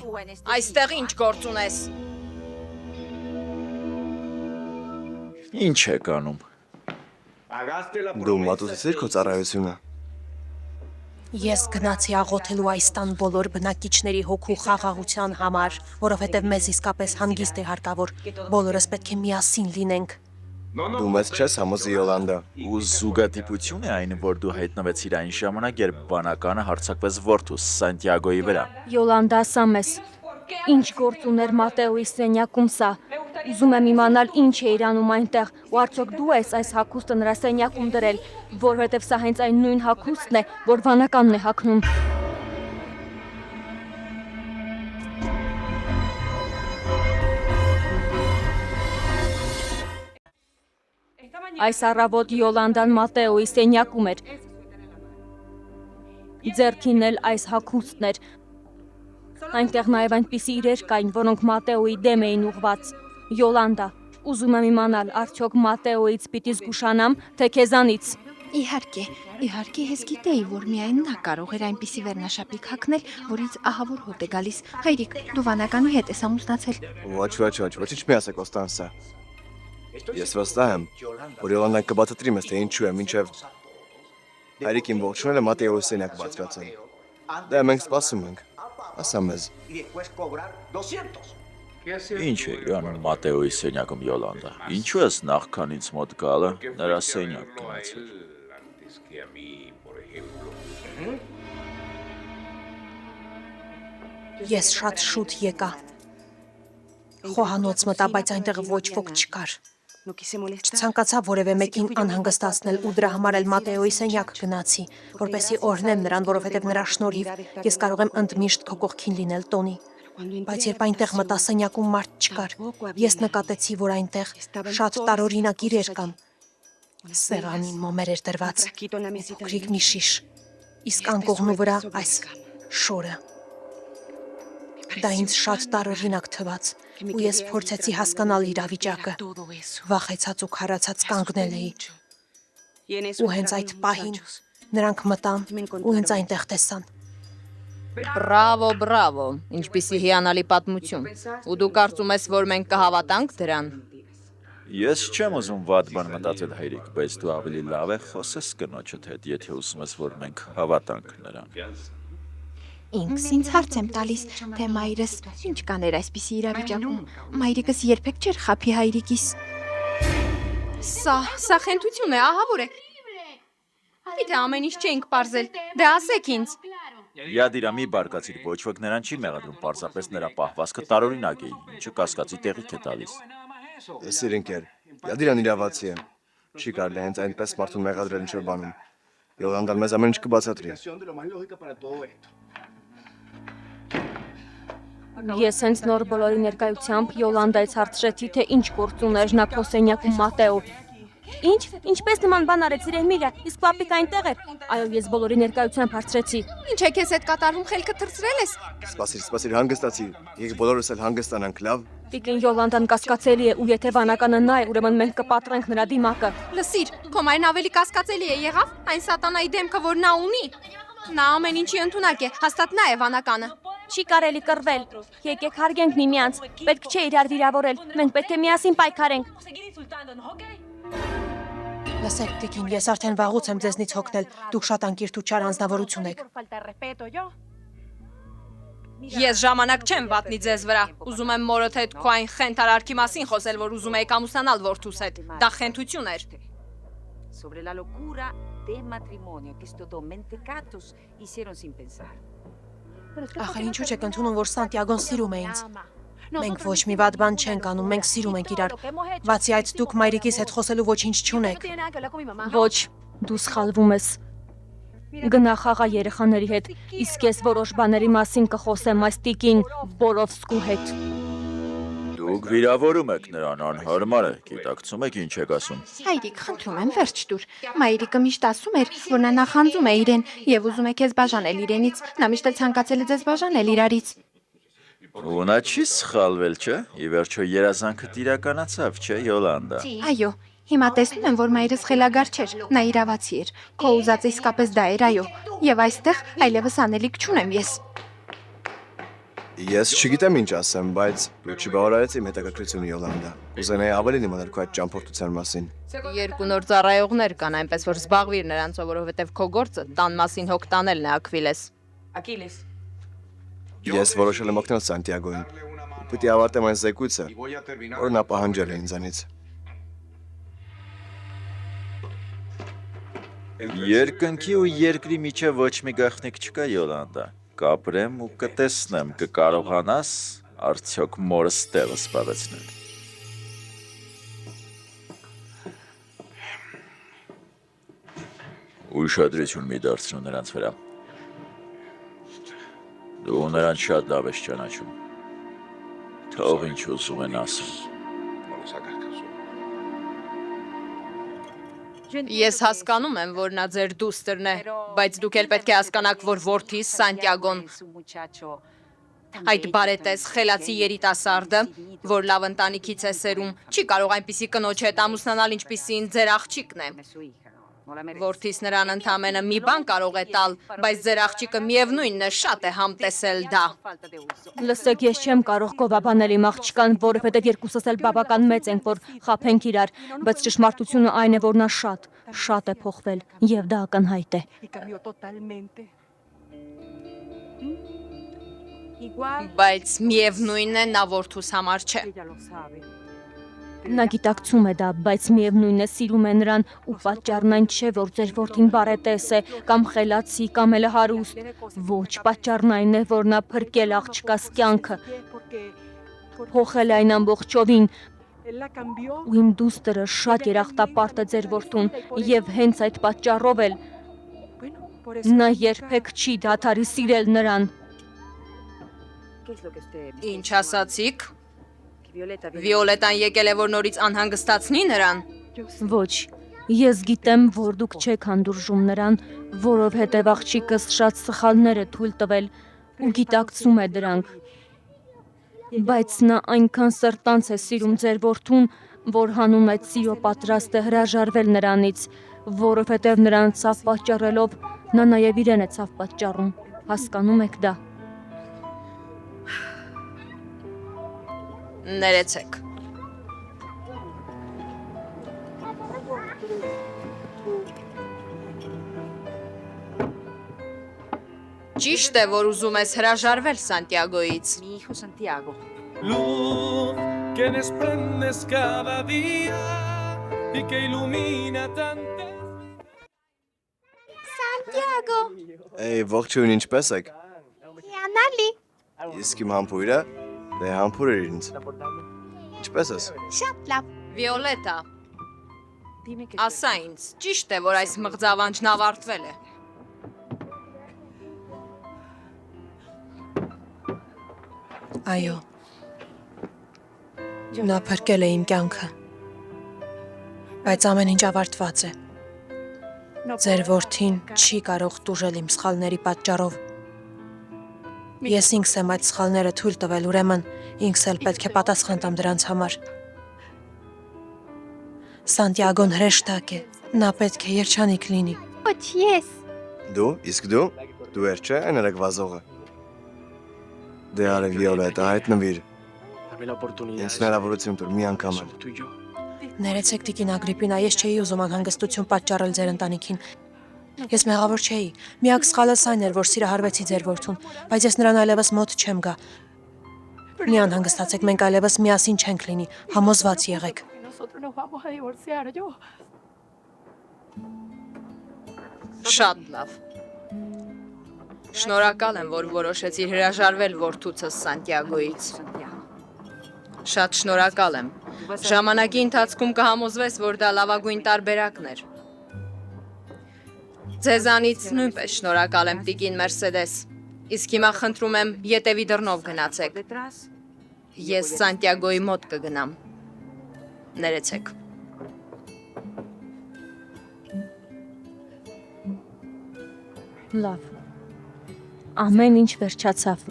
[SPEAKER 2] այստեղ ինչ գործ ունես։
[SPEAKER 1] Ինչ եք անում։
[SPEAKER 4] Դու մատուցեցիր քո ծառայությունը։
[SPEAKER 3] Ես գնացի աղոթելու այս տան բոլոր բնակիչների հոգու խաղաղության համար, որովհետև մեզ իսկապես հանգիստ է հարկավոր, բոլորս պետք է միասին լինենք։
[SPEAKER 4] Դու մեզ չես համոզի Յոլանդա։
[SPEAKER 1] Ու զուգադիպություն է այն, որ դու հայտնվեցիր այն ժամանակ, երբ բանականը հարձակվեց որդու Սանտիագոյի վրա։
[SPEAKER 8] Յոլանդա, ասա մեզ, ինչ գործ ուներ Մատեոյի սենյակում սա։ Ուզում եմ իմանալ ինչ է իրանում այնտեղ, ու արդյոք դու ես այս հագուստը նրա սենյակում դրել, որովհետև սա հենց այն նույն հագուստն է, որ վանականն է հագնում։ Այս առավոտ Յոլանդան Մատեոյի սենյակում էր։ Ձեռքին էլ այս հագուստն էր։ Այնտեղ նաև այնպիսի իրեր կային, որոնք Մատեոյի դեմ էին ուղված։ Յոլանդա, ուզում եմ իմանալ, արդյոք Մատեոյից պիտի զգուշանամ, թե քեզանից։
[SPEAKER 6] Իհարկե, ես գիտեի, որ միայն նա կարող էր այնպիսի վերնաշապիկ հագնել, որից ահավոր հոտ է գալիս։ Հայրիկ, դու վանականի հետ ես ամուսնացել։
[SPEAKER 4] Ոչինչ մի ասեք Կոստանսա։ Ես վստահ եմ, որ Յոլանդան կբացատրի մեզ, թե ինչու է մինչև հայրիկին ողջունել է Մատեոյի սենյակը բացվածել։ Դե մենք սպասում ենք։ Ասա մեզ։
[SPEAKER 1] Ինչ է անում Մատեոյի սենյակում Յոլանդա։ Ինչու ես նախքան ինձ մոտ գալը նրա սենյակ գնացել։
[SPEAKER 3] Ես շատ շուտ եկա։ Խոհանոց մտա, բայց այնտեղ ոչ ոք չկար։ Չցանկացա որևէ մեկին անհանգստացնել ու դրա համար էլ Մատեոյի սենյակ գնացի, որպեսզի օրհնեմ նրան, որովհետև նրա շնորհիվ ես կարող եմ ընդմիշտ քո կողքին լինել, Տոնի։ Բայց երբ այնտեղ մտա սենյակում մարդ չկար, ես նկատեցի, որ այնտեղ շատ տարօրինակ իրեր կան։ Սեղանին մոմեր էր դրված, փոքրիկ մի շիշ, իսկ անկողնու վրա այս շորը։ Դա ինձ շատ տարօրինակ թվաց, ու ես փորձեցի հասկանալ իրավիճակը։ Վախեցած ու քարացած կանգնել էի։ Ու հենց այդ պահին նրանք մտան ու ինձ այնտեղ տեսան։
[SPEAKER 2] Բրավո, ինչպիսի հիանալի պատմություն։ Ու դու կարծում ես, որ մենք կհավատանք դրան։
[SPEAKER 1] Ես չեմ ուզում վատ բան մտածել հայրիկ, բայց դու ավելի լավ է խոսես կնոջդ հետ, եթե ուզում ես, որ մենք հավատանք նրան։
[SPEAKER 6] Ինքս ինձ հարց եմ տալիս, թե մայրս ինչ կաներ այսպիսի իրավիճակում։ Մայրիկս երբեք չէր խափի հայրիկիս։
[SPEAKER 2] Սա խենթություն է, ահավոր է։ Գիտե ամեն ինչ չենք պարզել։ Դե ասեք ինձ։
[SPEAKER 1] Յադիրա մի բարկացիր, ոչ ոք նրան չի մեղադրում, պարզապես նրա պահվածքը տարօրինակ է, ինչը կասկածի տեղիք է տալիս։
[SPEAKER 4] Սիր ընկեր, Յադիրան իրավացի է։ Չի կարելի հենց այնպես մարդուն մեղադրել ինչ-որ բանում։ Յոլանդան մեզ ամեն ինչ կբացատրի։
[SPEAKER 8] Ես հենց նոր բոլորի ներկայությամբ Յոլանդայից հարցրեցի, թե ինչ գործ ուներ նա քո սենյակում Մատեո։ Ինչ, ինչպես նման բան արեցիր Էմիլիա, իսկ պապիկ այնտեղ էր։ Այո, ես բոլորի ներկայությամբ հարցրեցի։
[SPEAKER 2] Ինչ է քեզ հետ կատարվում, խելքը թռցրել ես։
[SPEAKER 4] Սպասիր, հանգստացիր։ Եկեք բոլորս էլ հանգստանանք, լավ։
[SPEAKER 8] Տիկին Յոլանդան կասկածելի է, ու եթե վանականը նա է, ուրեմն մենք կպատրենք նրա դիմակը։
[SPEAKER 2] Լսիր, քո մայրն ավելի կասկածելի է եղավ, այն սատանայի դեմքը, որ նա ունի։ Նա ամեն ինչի ընդունակ է, հաստատ նա է վանականը։
[SPEAKER 8] Չի կարելի կռվել։ Եկեք հարգենք միմյանց։ Պետք չէ իրար վիրավորել։ Մենք պետք է միասին պայքարենք։
[SPEAKER 3] Լսեք, Տիկին, ես արդեն վաղուց եմ ձեզնից հոգնել։ Դուք շատ անկիրթ ու չար անձնավորություն եք։
[SPEAKER 2] Ես ժամանակ չեմ վատնի ձեզ վրա։ Ուզում եմ մորդ հետ քո այն խենթարարքի մասին խոսել, որ ուզում էիք ամուսնանալ որդուս հետ։ Դա խենթություն էր։
[SPEAKER 9] Sobre la locura del matrimonio que estos dos mentecatos hicieron sin pensar.
[SPEAKER 3] Ախր ինչու չեք ընդունում, որ Սանտիագոն սիրում է ինձ։ Մենք ոչ մի վատ բան չենք անում, մենք սիրում ենք իրար։ Բացի այդ, դուք մայրիկիս հետ խոսելու ոչինչ չունեք։
[SPEAKER 8] Ոչ, դու սխալվում ես։ Գնա խաղա երեխաների հետ, իսկ ես որոշ բաների մասին կխոսեմ այս տիկին Բորովսկու հետ։
[SPEAKER 1] Դուք վիրավորում եք նրան, անհարմար է, գիտակցում եք ինչ եք ասում։
[SPEAKER 6] Հայրիկ, խնդրում եմ, վերջ տուր։ Մայրիկը միշտ ասում էր, որ նա նախանձում է իրեն եւ ուզում է քեզ բաժանել իրենից։ Նա միշտ էլ ցանկացել է ձեզ բաժանել իրարից։
[SPEAKER 1] Ու նա չի սխալվել, չէ՞։ Ի վերջո երազանքդ իրականացավ, չէ, Յոլանդա։
[SPEAKER 6] Այո, հիմա տեսնում եմ, որ մայրս խելագար չէր, նա իրավացի էր։ Քո ուզածը իսկապես դա էր, այո։ Եվ այստեղ այլևս անելիք չունեմ ես։
[SPEAKER 4] Ես չգիտեմ ինչ ասեմ, բայց դու չբավարարեցի իմ հետաքրքրությունը Յոլանդա։ Ուզենայի ավելի իմանալ քո այդ ճամփորդության մասին։
[SPEAKER 2] Երկու նոր ծառայողներ կան, այնպես որ զբաղվիր նրանցով, որովհետև քո գործը տան մասին հոգ տանելն է, Աքվիլես։
[SPEAKER 4] Ես որոշել եմ օգնել Սանտիագոյին։ Պիտի ավարտեմ այն զեկույցը, որը նա պահանջել է ինձանից։
[SPEAKER 1] Երկնքի ու երկրի միջև ոչ մի գաղտնիք չկա, Յոլանդա։ Կապրեմ ու կտեսնեմ, կկարողանաս արդյոք մորս տեղը սպառեցնել։ Ուշադրություն մի դարձնու նրանց վրա։ Դու նրանց շատ լավ ես ճանաչում։ Թող ինչ ուզում են ասում։
[SPEAKER 2] Ես հասկանում եմ, որ նա ձեր դուստրն է, բայց դուք էլ պետք է հասկանաք, որ որդիս Սանտիագոն այդ բարետես խելացի երիտասարդը, որ լավ ընտանիքից է սերում, չի կարող այնպիսի կնոջ հետ ամուսնանալ, ինչպիսին ձեր աղջիկն է։ Որդիս նրան ընդամենը մի բան կարող է տալ, բայց ձեր աղջիկը միևնույնն է շատ է համտեսել դա։
[SPEAKER 8] Լսեք, ես չեմ կարող գովաբանել իմ աղջկան, որովհետև երկուսս էլ բավական մեծ ենք, որ խաբենք իրար, բայց ճշմարտությունը այն է, որ նա շատ է փոխվել, եւ դա ակնհայտ է։
[SPEAKER 2] Բայց միևնույնն է նա որդուս համար չէ։
[SPEAKER 8] Նա գիտակցում է դա, բայց միևնույնն է սիրում է նրան ու պատճառն այն չէ, որ ձեր որդին բարետես է կամ խելացի կամ էլ հարուստ։ Ոչ, պատճառն այն է, որ նա փրկել աղջկաս կյանքը։ Փոխել այն ամբողջովին։ Ու իմ դուստրը շատ երախտապարտ է ձեր որդուն եւ հենց այդ պատճառով էլ նա երբեք չի դադարի սիրել նրան։
[SPEAKER 2] Ինչ ասացիք։ Վիոլետան եկել է, որ նորից անհանգստացնի նրան։
[SPEAKER 8] Ոչ, ես գիտեմ, որ դուք չեք հանդուրժում նրան, որովհետև աղջիկս շատ սխալներ է թույլ տվել ու գիտակցում է դրանք։ Բայց նա այնքան սրտանց է սիրում ձեր որդուն, որ հանուն այդ սիրո պատրաստ է հրաժարվել նրանից, որովհետև նրան ցավ պատճառելով նա նաև իրեն է ցավ պատճառում։ Հասկանում եք դա։
[SPEAKER 2] Ներեցեք։ Ճիշտ է, որ ուզում ես հրաժարվել Սանտիագոյից։
[SPEAKER 9] Mi hijo Santiago.
[SPEAKER 5] Luz que desprendes cada día y que ilumina tantas.
[SPEAKER 6] Սանտիագո,
[SPEAKER 4] Ողջույն, ինչպե՞ս եք։
[SPEAKER 6] հիանալի,
[SPEAKER 4] Իսկ իմ համբույրը, դե համբույր էր ինձ։ Ինչպե՞ս ես։
[SPEAKER 6] շատ լավ։
[SPEAKER 2] Վիոլետա,
[SPEAKER 9] Dime que
[SPEAKER 2] ասա ինձ, ճիշտ է, որ այս մղձավանջն ավարտվել է։
[SPEAKER 3] Այո։ Նա փրկել է իմ կյանքը։ Բայց ամեն ինչ ավարտված է։ Ձեր որդին չի կարող տուժել իմ սխալների պատճառով։ Ես ինքս եմ այդ սխալները թույլ տվել, ուրեմն ինքս էլ պետք է պատասխան տամ դրանց համար։ Սանտիագոն հրեշտակ է, նա պետք է երջանիկ լինի։
[SPEAKER 6] Ոչ, ես։
[SPEAKER 4] Դու, իսկ դու, դու էր չէ այն երեք վազողը։ Դե արի Վիոլետա, հայտնվիր։ Ինձ հնարավորություն տուր մի անգամ էլ։
[SPEAKER 3] Ներեցեք Տիկին Ագրիպինա, ես չէի ուզում անհանգստություն պատճառել ձեր ընտանիքին։ Ես մեղավոր չէի։ Միակ սխալս այն էր, որ սիրահարվեցի ձեր որդուն, բայց ես նրան այլևս մոտ չեմ գա։ Մի անհանգստացեք, մենք այլևս միասին չենք լինի, համոզված եղեք։
[SPEAKER 2] Շատ լավ։ Շնորհակալ եմ, որ որոշեցիր հրաժարվել որդուցս Սանտիագոից։ Շատ շնորհակալ եմ։ Ժամանակի ընթացքում կհամոզվես, որ դա լավագույն տարբերակն էր։ Ձեզանից նույնպես շնորհակալ եմ, Տիկին Մերսեդես։ Իսկ հիմա խնդրում եմ, ետևի դռնով գնացեք։ Ես Սանտիագոյի մոտ կգնամ։ Ներեցեք։
[SPEAKER 8] Լավ։ Ամեն ինչ վերջացավ։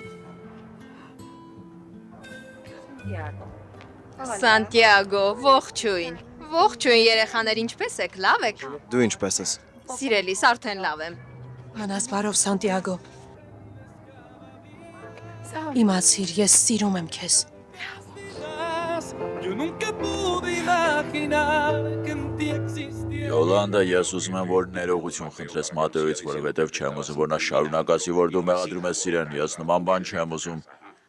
[SPEAKER 2] Սանտիագո, ողջույն։ Ողջույն երեխաներ, ինչպես եք, լավ եք։
[SPEAKER 4] Դու ինչպես ես։
[SPEAKER 2] Սիրելիս, արդեն լավ եմ։
[SPEAKER 3] Մնաս բարով Սանտիագո։ Իմացիր, ես սիրում եմ քեզ։
[SPEAKER 5] Yo nunca pude imaginar que en ti existiera.
[SPEAKER 1] Յոլանդա, ես ուզում եմ, որ ներողություն խնդրես Մատեոից, որովհետև չեմ ուզում, որ նա շարունակացի, որ դու մեղադրում ես իրեն, ես նման բան չեմ ուզում։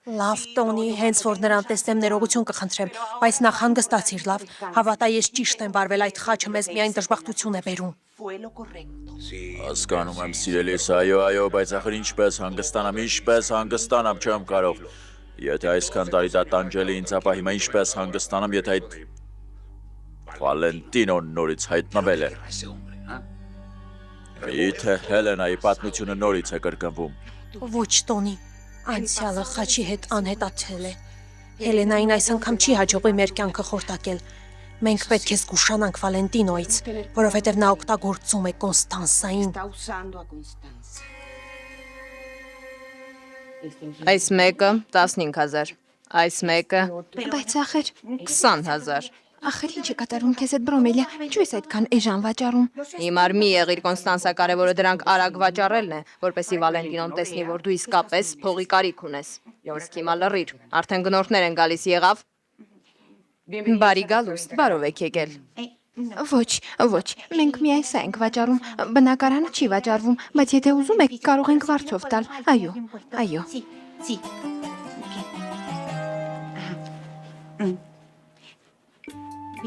[SPEAKER 3] Լավ, Տոնի, հենց որ նրան տեսնեմ ներողություն կխնդրեմ, բայց նախ հանգստացիր, լավ։ Հավատա, ես ճիշտ եմ վարվել, այդ խաչը մեզ միայն դժբախտություն է բերում։
[SPEAKER 1] Հասկանում եմ, սիրելիս, այո, բայց ախր ինչպես հանգստանամ, չեմ կարող։ Եթե այսքան տարի դա տանջել է ինձ, ապա հիմա ինչպես հանգստանամ, եթե այդ Վալենտինոն նորից հայտնվել է։ Եթե Հելենայի պատմությունը նորից է կրկնվում։
[SPEAKER 3] Ոչ, Տոնի, անցյալը խաչի հետ անհետացել է։ Հելենային այս անգամ չի հաջողվի մեր կյանքը խորտակել։ Մենք պետք է զգուշանանք Վալենտինոից, որովհետև նա օգտագործում է Կոնստանսային։
[SPEAKER 2] Այս մեկը 15,000, այս մեկը
[SPEAKER 6] Բայց ախր,
[SPEAKER 2] 20,000։
[SPEAKER 6] ախր ինչ է կատարում քեզ այդ բրոմելիա, ինչու ես այդքան էժան վաճառում։
[SPEAKER 2] Հիմար մի եղիր Կոնստանսա, կարևորը դրանք արագ վաճառելն է, որպեսզի Վալենտինոն տեսնի, որ դու իսկապես փողի կարիք ունես։ Իսկ հիմա լռիր, արդեն գնորդներ են գալիս, եղավ։ Բարի գալուստ, բարով եք եկել։
[SPEAKER 6] Ոչ, մենք միայն սա ենք վաճառում, բնակարանը չի վաճառվում, բայց եթե ուզում եք, կարող ենք վարձով տալ։ Այո։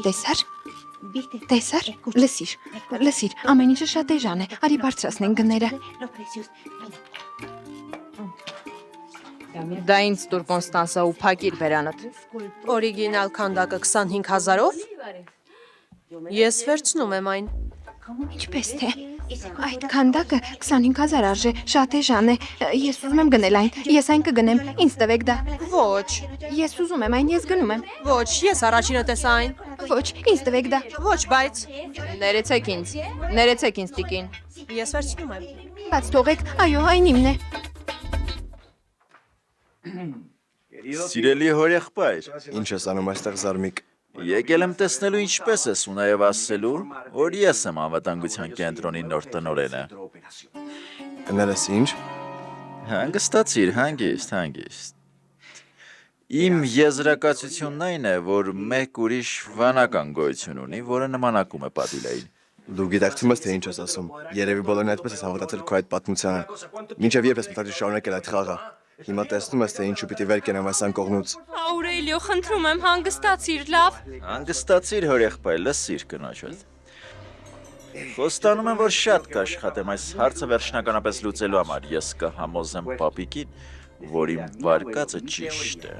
[SPEAKER 6] Տեսար, լսիր, ամեն ինչը շատ էժան է, արի բարձրացնենք գները։
[SPEAKER 2] Դա ինձ տուր Կոնստանսա ու փակիր բերանդ։
[SPEAKER 3] Օրիգինալ քանդակը 25,000-ով։ Ես վերցնում եմ այն։
[SPEAKER 6] Ինչպես թե։ Այդ քանդակը 25,000 արժե, շատ էժան է։ Ես ուզում եմ գնել այն, ես այն կգնեմ, ինձ տվեք դա։
[SPEAKER 3] Ոչ,
[SPEAKER 6] Ես ուզում եմ այն, ես գնում եմ։
[SPEAKER 3] ոչ, ես առաջինը տեսա այն։
[SPEAKER 6] Ոչ, ինձ տվեք դա։
[SPEAKER 3] Ոչ, բայց
[SPEAKER 2] Ներեցեք ինձ, Տիկին։
[SPEAKER 3] ես վերցնում եմ։
[SPEAKER 6] Բաց թողեք, այո, այն իմն է։
[SPEAKER 1] Սիրելի հորեղբայր,
[SPEAKER 4] Ինչ ես անում այստեղ Զարմիկ։
[SPEAKER 1] եկել եմ տեսնելու ինչպես ես ու նաև ասելու, որ ես եմ անվտանգության կենտրոնի նոր տնօրենը։
[SPEAKER 4] Կներես ինչ։
[SPEAKER 1] Հանգստացիր, հանգիստ։ Իմ եզրակացությունն այն է, որ մեկ ուրիշ վանական գոյություն ունի, որը նմանակում է Պադիլային։
[SPEAKER 4] Դու գիտակցում ես, թե ինչ ես ասում։ Երևի բոլորն այդպես ես հավատացել քո այդ պատմությանը։ Մինչև երբ ես մտածի շարունակել այդ խաղը։ Հիմա տեսնում ես, թե ինչու պիտի վեր կենամ այս անկողնուց։
[SPEAKER 2] Աուրելիո, խնդրում եմ, հանգստացիր, լավ։
[SPEAKER 1] Հանգստացիր հորեղբայր, լսիր կնոջդ։ Խոստանում եմ, որ շատ կաշխատեմ այս հարցը վերջնականապես լուծելու համար։ Ես կհամոզեմ պապիկին, որ իմ վարկածը ճիշտ է։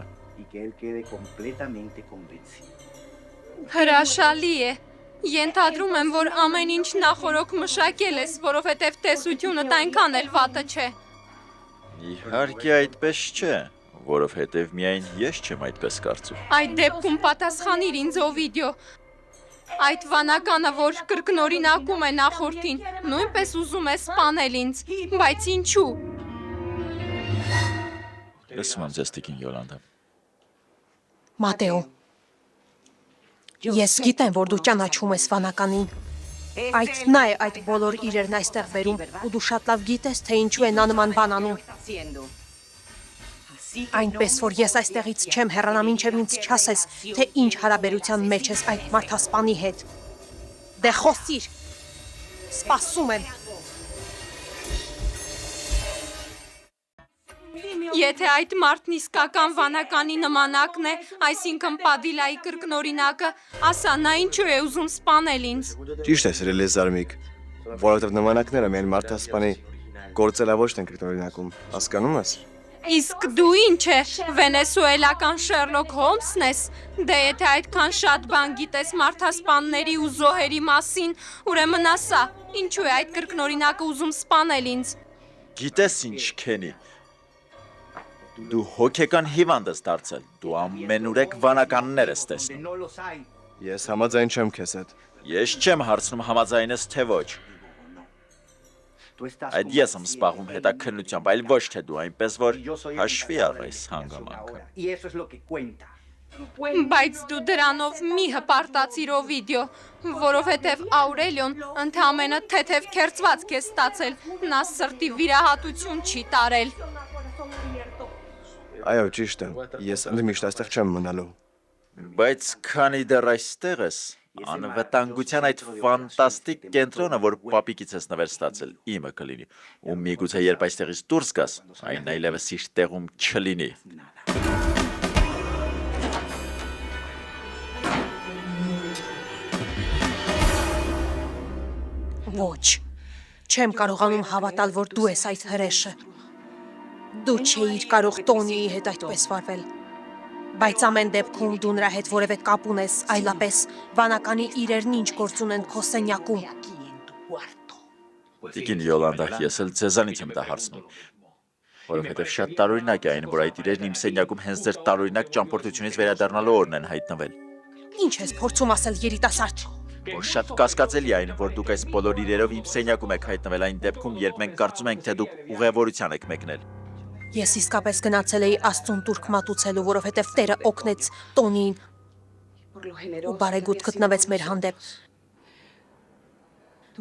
[SPEAKER 2] Հրաշալի է։ Ենթադրում եմ, որ ամեն ինչ նախորոք մշակել ես, որովհետև տեսությունդ այնքան էլ վատը չէ։
[SPEAKER 1] Իհարկե այդպես չէ, որովհետև միայն ես չեմ այդպես կարծում։
[SPEAKER 2] Այդ դեպքում պատասխանիր ինձ Օվիդիո։ Այդ վանականը, որ կրկնօրինակում է նախորդին, նույնպես ուզում է սպանել ինձ, բայց ինչու։
[SPEAKER 1] Լսում եմ ձեզ, Տիկին Յոլանդա։
[SPEAKER 3] Մատեո, ես գիտեմ, որ դու ճանաչում ես վանականին։ Այդ նա է այդ բոլոր իրերն այստեղ վերում ու դու շատ լավ գիտես, թե ինչու է նա նման բան անում։ Այնպես որ ես այստեղից չեմ հեռանա մինչև ինձ չասես, թե ինչ հարաբերության մեջ ես այդ մարդասպանի հետ։ Դե խոսիր։ Սպասում եմ։
[SPEAKER 2] Եթե այդ մարդն իսկական վանականի նմանակն է, այսինքն Պադիլայի կրկնօրինակը, ասա նա ինչու է ուզում սպանել ինձ։
[SPEAKER 4] Ճիշտ է, սիրելի Զարմիկ, որովհետև նմանակները միայն մարդասպանի գործելա ոչ թե կրկնօրինակում, հասկանում ես։
[SPEAKER 2] Իսկ դու ինչ է, վենեսուելական Շերլոք Հոլմսն ես։ Դե եթե այդքան շատ բան գիտես մարդասպանների ու զոհերի մասին, ուրեմն ասա, ինչու է այդ կրկնօրինակը ուզում սպանել ինձ։
[SPEAKER 1] Գիտես ինչ, Քենի։ Դու հոգեկան հիվանդ ես դարձել։ Դու ամենուրեք վանականներ ես տեսնում։
[SPEAKER 4] Ես համաձայն չեմ քեզ հետ։
[SPEAKER 1] Ես չեմ հարցնում համաձայնես թե ոչ։ Այդ ես եմ սպաղում հետաքննությամբ, այլ ոչ թե դու, այնպես որ հաշվի առ այս հանգամանքը։
[SPEAKER 2] Բայց դու դրանով մի հպարտացիր Օվիդիո, որովհետև Աուրելիոն ընդամենը թեթև քերծվածք է ստացել, նա սրտի վիրահատություն չի տարել։
[SPEAKER 4] Այո, ճիշտ է։ Ես ընդմիշտ այստեղ չեմ մնալու։
[SPEAKER 1] Բայց քանի դեռ այստեղ ես, անվտանգության այդ ֆանտաստիկ կենտրոնը, որ պապիկից ես նվեր ստացել, իմը կլինի, ու միգուցե երբ այստեղից դուրս գաս, այն այլևս իր տեղում չլինի։
[SPEAKER 3] Ոչ, չեմ կարողանում հավատալ, որ դու ես այդ հրեշը։ Դու չէիր կարող Տոնիի հետ այդպես վարվել։ Բայց ամեն դեպքում դու նրա հետ որևէ կապ ունես, այլապես վանականի իրերն ինչ գործ ունեն քո սենյակում։
[SPEAKER 1] Տիկին Յոլանդա, ես էլ ձեզանից եմ դա հարցնում, որովհետև շատ տարօրինակ է այն, որ այդ իրերն իմ սենյակում հենց ձեր տարօրինակ ճամփորդությունից վերադառնալու օրն են հայտնվել։
[SPEAKER 3] Ինչ ես փորձում ասել երիտասարդ։
[SPEAKER 1] Որ շատ կասկածելի է այն, որ դուք այս բոլոր իրերով իմ սենյակում եք հայտնվել այն դեպքում, երբ մենք կարծում ենք, թե դուք ուղևորության եք մեկնել։
[SPEAKER 3] Ես իսկապես գնացել էի Աստծուն տուրք մատուցելու, որովհետև Տերը օգնեց Տոնիին ու բարեգութ գտնվեց մեր հանդեպ։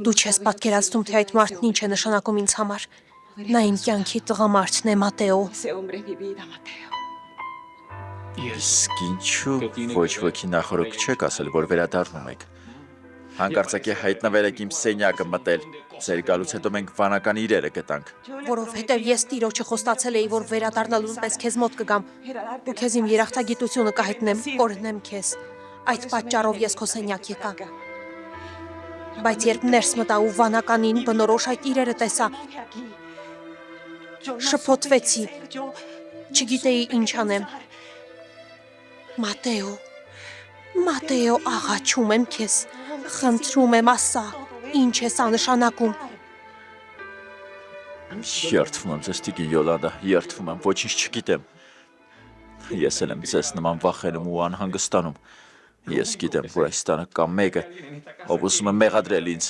[SPEAKER 3] Դու չես պատկերացնում, թե այդ մարդն ինչ է նշանակում ինձ համար։ Նա իմ կյանքի տղամարդն է, Մատեո։
[SPEAKER 1] Իսկ ինչու ոչ ոքի նախորդ չեք ասել, որ վերադառնում եք։ Հանկարծակի հայտնվել եք իմ սենյակը մտել։ Ձեր գալուց հետո մենք վանական իրերը գտանք։
[SPEAKER 3] Որովհետև ես տիրոջը խոստացել էի, որ վերադառնալուն պես քեզ մոտ կգամ, ու քեզ իմ երախտագիտությունը կհայտնեմ, օրհնեմ քեզ։ Այդ պատճառով ես քո սենյակ եկա։ Բայց երբ ներս մտա ու վանականին բնորոշ այդ իրերը տեսա, շփոթվեցի, չգիտեի ինչ անեմ։ Մատեո, Մատեո, աղաչում եմ քեզ, խնդրում եմ, ասա, ինչ է սա նշանակում։
[SPEAKER 1] Երդվում եմ ձեզ տիկին Յոլանդա, երդվում եմ, ոչինչ չգիտեմ։ Ես էլ եմ ձեզ նման վախենում ու անհանգստանում։ Ես գիտեմ, որ այս տանը կա մեկը, ով ուզում է մեղադրել ինձ։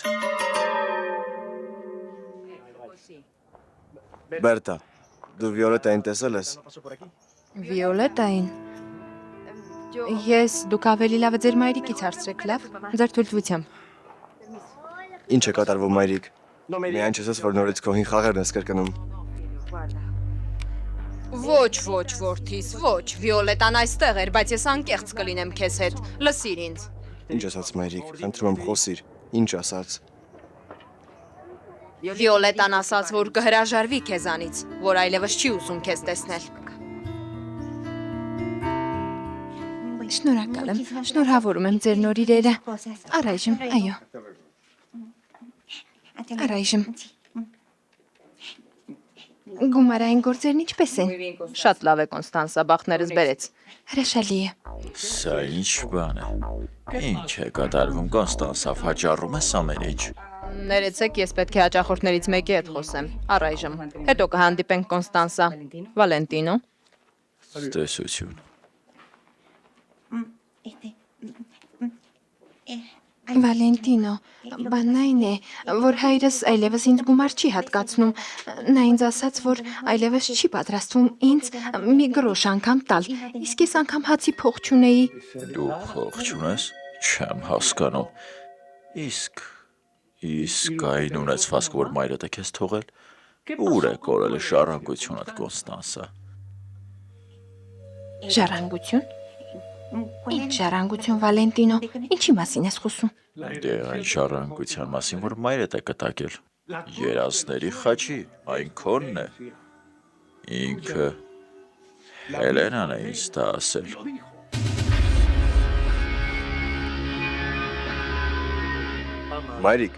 [SPEAKER 4] Բերտա, դու Վիոլետային տեսել ես։
[SPEAKER 6] Վիոլետային։ Ես դուք ավելի լավ է ձեր մայրիկից հարցրեք, լավ։ Ձեր թույլտվությամբ։
[SPEAKER 4] Ինչ է կատարվում մայրիկ։ Միայն չասես, որ նորից քո հին խաղերն ես կրկնում։
[SPEAKER 2] Ոչ, որդիս, ոչ, Վիոլետան այստեղ էր, բայց ես անկեղծ կլինեմ քեզ հետ, լսիր ինձ։
[SPEAKER 4] Ինչ ասաց մայրիկ, խնդրում եմ խոսիր, ինչ ասաց։
[SPEAKER 2] Վիոլետան ասաց, որ կհրաժարվի քեզանից, որ այլևս չի ուզում քեզ տեսնել։
[SPEAKER 6] Շնորհակալ եմ, շնորհավորում եմ ձեր նոր իրերը։ Առայժմ, այո։ Առայժմ։ Գումարային գործերն ինչպես են։
[SPEAKER 2] Շատ լավ է Կոնստանսա, բախտներս բերեց։
[SPEAKER 6] Հրաշալի է։
[SPEAKER 1] Սա ինչ բան է։ Ինչ է կատարվում, Կոնստանսա, հաճառում ես ամեն ինչ։
[SPEAKER 2] Ներեցեք, ես պետք է հաճախորդներից մեկի հետ խոսեմ, առայժմ։ Հետո կհանդիպենք Կոնստանսա։ Վալենտինո։
[SPEAKER 1] Տեսություն։
[SPEAKER 6] Վալենտինո, բանն այն է, որ հայրս այլևս ինձ գումար չի հատկացնում։ Նա ինձ ասաց, որ այլևս չի պատրաստվում ինձ մի գրոշ անգամ տալ, իսկ ես անգամ հացի փող չունեի։
[SPEAKER 1] Դու փող չունես, չեմ հասկանում։ Իսկ այն ունեցվածքը, որ մայրդ է քեզ թողել, ուր է կորել շարունակությունդ, Կոնստանսա։
[SPEAKER 6] Ժառանգություն։ Ինչ ժառանգություն, Վալենտինո։ Ինչի մասին ես խոսում։
[SPEAKER 1] Դե այն շարանկության մասին, որ մայրդ է կտակել։ Երազների խաչի, այն քոնն է։ Ինքը Հելենան է ինձ դա ասել։
[SPEAKER 4] Մայրիկ,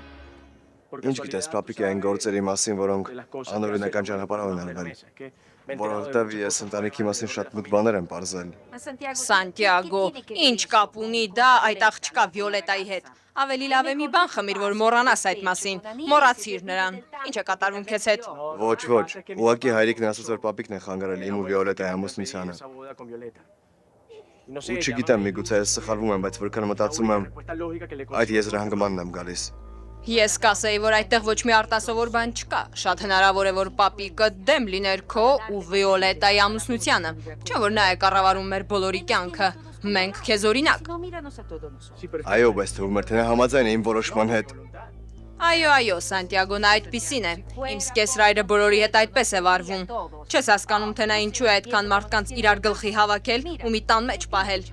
[SPEAKER 4] ինչ գիտես պապիկի այն գործերի մասին, որոնք անօրինական ճանապարհով են արվել։ Որովհետև ես ընտանիքի մասին շատ մութ բաներ եմ պարզել։
[SPEAKER 2] Սանտիագո, ինչ կապ ունի դա այդ աղջկա Վիոլետայի հետ։ Ավելի լավ է մի բան խմիր, որ մոռանաս այդ մասին։ Մոռացիր նրան։ Ինչ է կատարվում քեզ հետ։
[SPEAKER 4] Ոչ, ուղղակի հայրիկն ասաց, որ պապիկն է խանգարել իմ ու Վիոլետայի ամուսնությանը։ Ու չգիտեմ, միգուցե ես սխալվում եմ, բայց որքան մտածում եմ, այդ եզրահանգմանն եմ գալիս։
[SPEAKER 2] Ես կասեի, որ այդտեղ ոչ մի արտասովոր բան չկա։ Շատ հնարավոր է, որ պապիկը դեմ լիներ քո ու Վիոլետայի ամուսնությանը։ Չէ՞ որ նա է կառավարում մեր բոլորի կյանքը։ Մենք քեզ օրինակ։
[SPEAKER 4] Այո, բայց թվում է, թե նա համաձայն է իմ որոշման հետ։
[SPEAKER 2] Այո, Սանտիագոն այդպիսին է։ Իմ սկեսրայրը բոլորի հետ այդպես է վարվում։ Չես հասկանում, թե նա ինչու է այդքան մարդկանց իրար գլխի հավաքել ու մի տան մեջ պահել։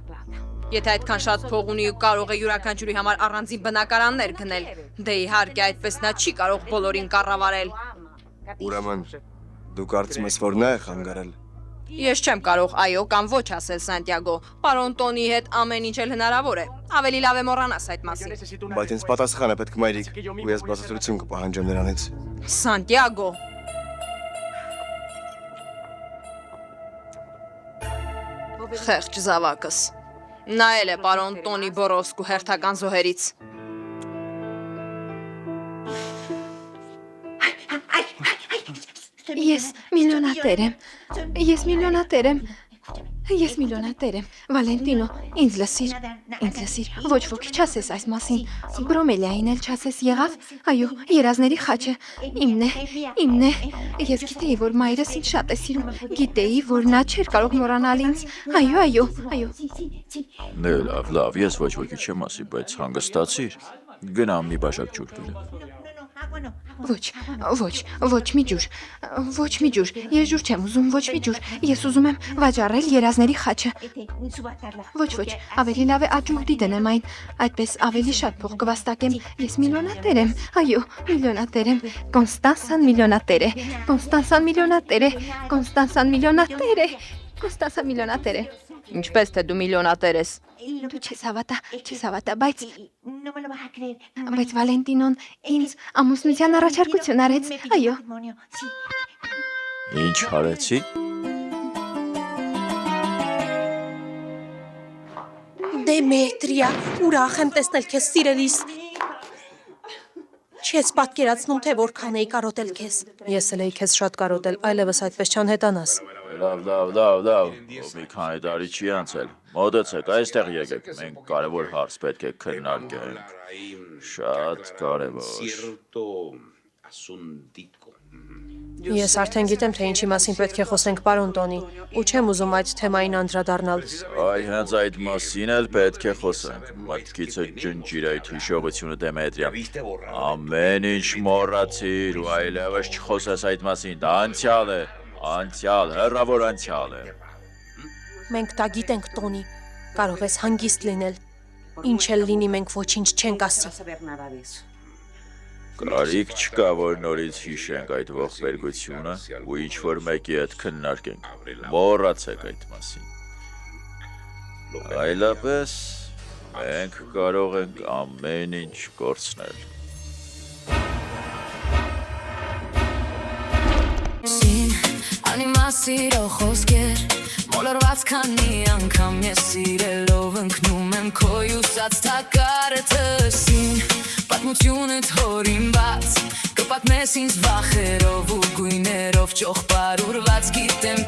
[SPEAKER 2] Եթե այդքան շատ փող ունի ու կարող է յուրաքանչյուրի համար առանձին բնակարաններ գնել, դե իհարկե այդպես նա չի կարող բոլորին կառավարել։
[SPEAKER 4] Ուրեմն, դու կարծում ես, որ նա է խանգարել։
[SPEAKER 2] Ես չեմ կարող այո կամ ոչ ասել Սանտիագո։ Պարոն Տոնի հետ ամեն ինչ էլ հնարավոր է։ Ավելի լավ է մոռանաս այդ մասին։
[SPEAKER 4] Բայց ինձ պատասխան է պետք մայրիկ, ու ես բացատրություն կպահանջեմ նրանից։
[SPEAKER 2] Սանտիագո։ Խեղճ զավակս։ Նայել է պարոն Տոնի Բորովսկու հերթական զոհերից։
[SPEAKER 6] Ես միլիոնատեր եմ։ Ես միլիոնատեր եմ։ Վալենտինո, ինձ լսիր։ Ոչ ոքի չասես այս մասին։ Բրոմելիային էլ չասես եղավ։ Այո, երազների խաչը իմն է։ Ես գիտեի, որ մայրս ինձ շատ է սիրում։ Գիտեի, որ նա չէր կարող մոռանալ ինձ։ Այո։
[SPEAKER 1] Դե լավ, ես ոչ ոքի չեմ ասի, բայց հանգստացիր։ Գնամ մի բաժակ ջուր բերեմ։
[SPEAKER 6] Ոչ մի ջուր։ Ես ջուր չեմ ուզում, ոչ մի ջուր։ Ես ուզում եմ վաճառել երազների խաչը։ Ոչ, ավելի լավ է աճուրդի դնեմ այն։ Այդպես ավելի շատ փող կվաստակեմ։ Ես միլիոնատեր եմ։ Այո, միլիոնատեր եմ։ Կոնստանսան միլիոնատեր է։
[SPEAKER 2] Ինչպես թե դու միլիոնատեր ես։
[SPEAKER 6] Դու չես հավատա, բայց Վալենտինոն ինձ ամուսնության առաջարկություն արեց։ Այո։
[SPEAKER 1] Ինչ արեցի։
[SPEAKER 3] Դեմետրիա, ուրախ եմ տեսնել քեզ սիրելիս։ Չես պատկերացնում, թե որքան էի կարոտել քեզ։ Ես էլ էի քեզ շատ կարոտել, այլևս այդպես չանհետանաս։
[SPEAKER 1] Լավ, մի քանի տարի չի անցել։ Մոտեցեք, այստեղ եկեք, մենք կարևոր հարց պետք է քննարկենք։ Շատ կարևոր։
[SPEAKER 3] Ես արդեն գիտեմ, թե ինչի մասին պետք է խոսենք, պարոն Տոնի, ու չեմ ուզում այդ թեմային անդրադառնալ։
[SPEAKER 1] Այ հենց այդ մասին էլ պետք է խոսենք։ Մտքիցը ջնջիր այդ հիշողությունը Դեմետրիա։ Ամեն ինչ մոռացիր ու այլևս չխոսես այդ մասին։ Դա անցյալ, հեռավոր անցյալ է։
[SPEAKER 3] Մենք դա գիտենք, Տոնի, կարող ես հանգիստ լինել։ Ինչ էլ լինի, մենք ոչինչ չենք ասի։
[SPEAKER 1] Կարիք չկա, որ նորից հիշենք այդ ողբերգությունը ու ինչ-որ մեկի հետ քննարկենք։ Մոռացեք այդ մասին։ Այլապես մենք կարող ենք ամեն ինչ կորցնել։
[SPEAKER 10] Անիմասիրո խոսքեր մոլորված քանի անգամ ես սիրելով ընկնում եմ քո ուսած թակարը թսին պատմությունդ հորինված կպատմես ինձ վախերով ու գույներով ճոխ պարուրված գիտեմ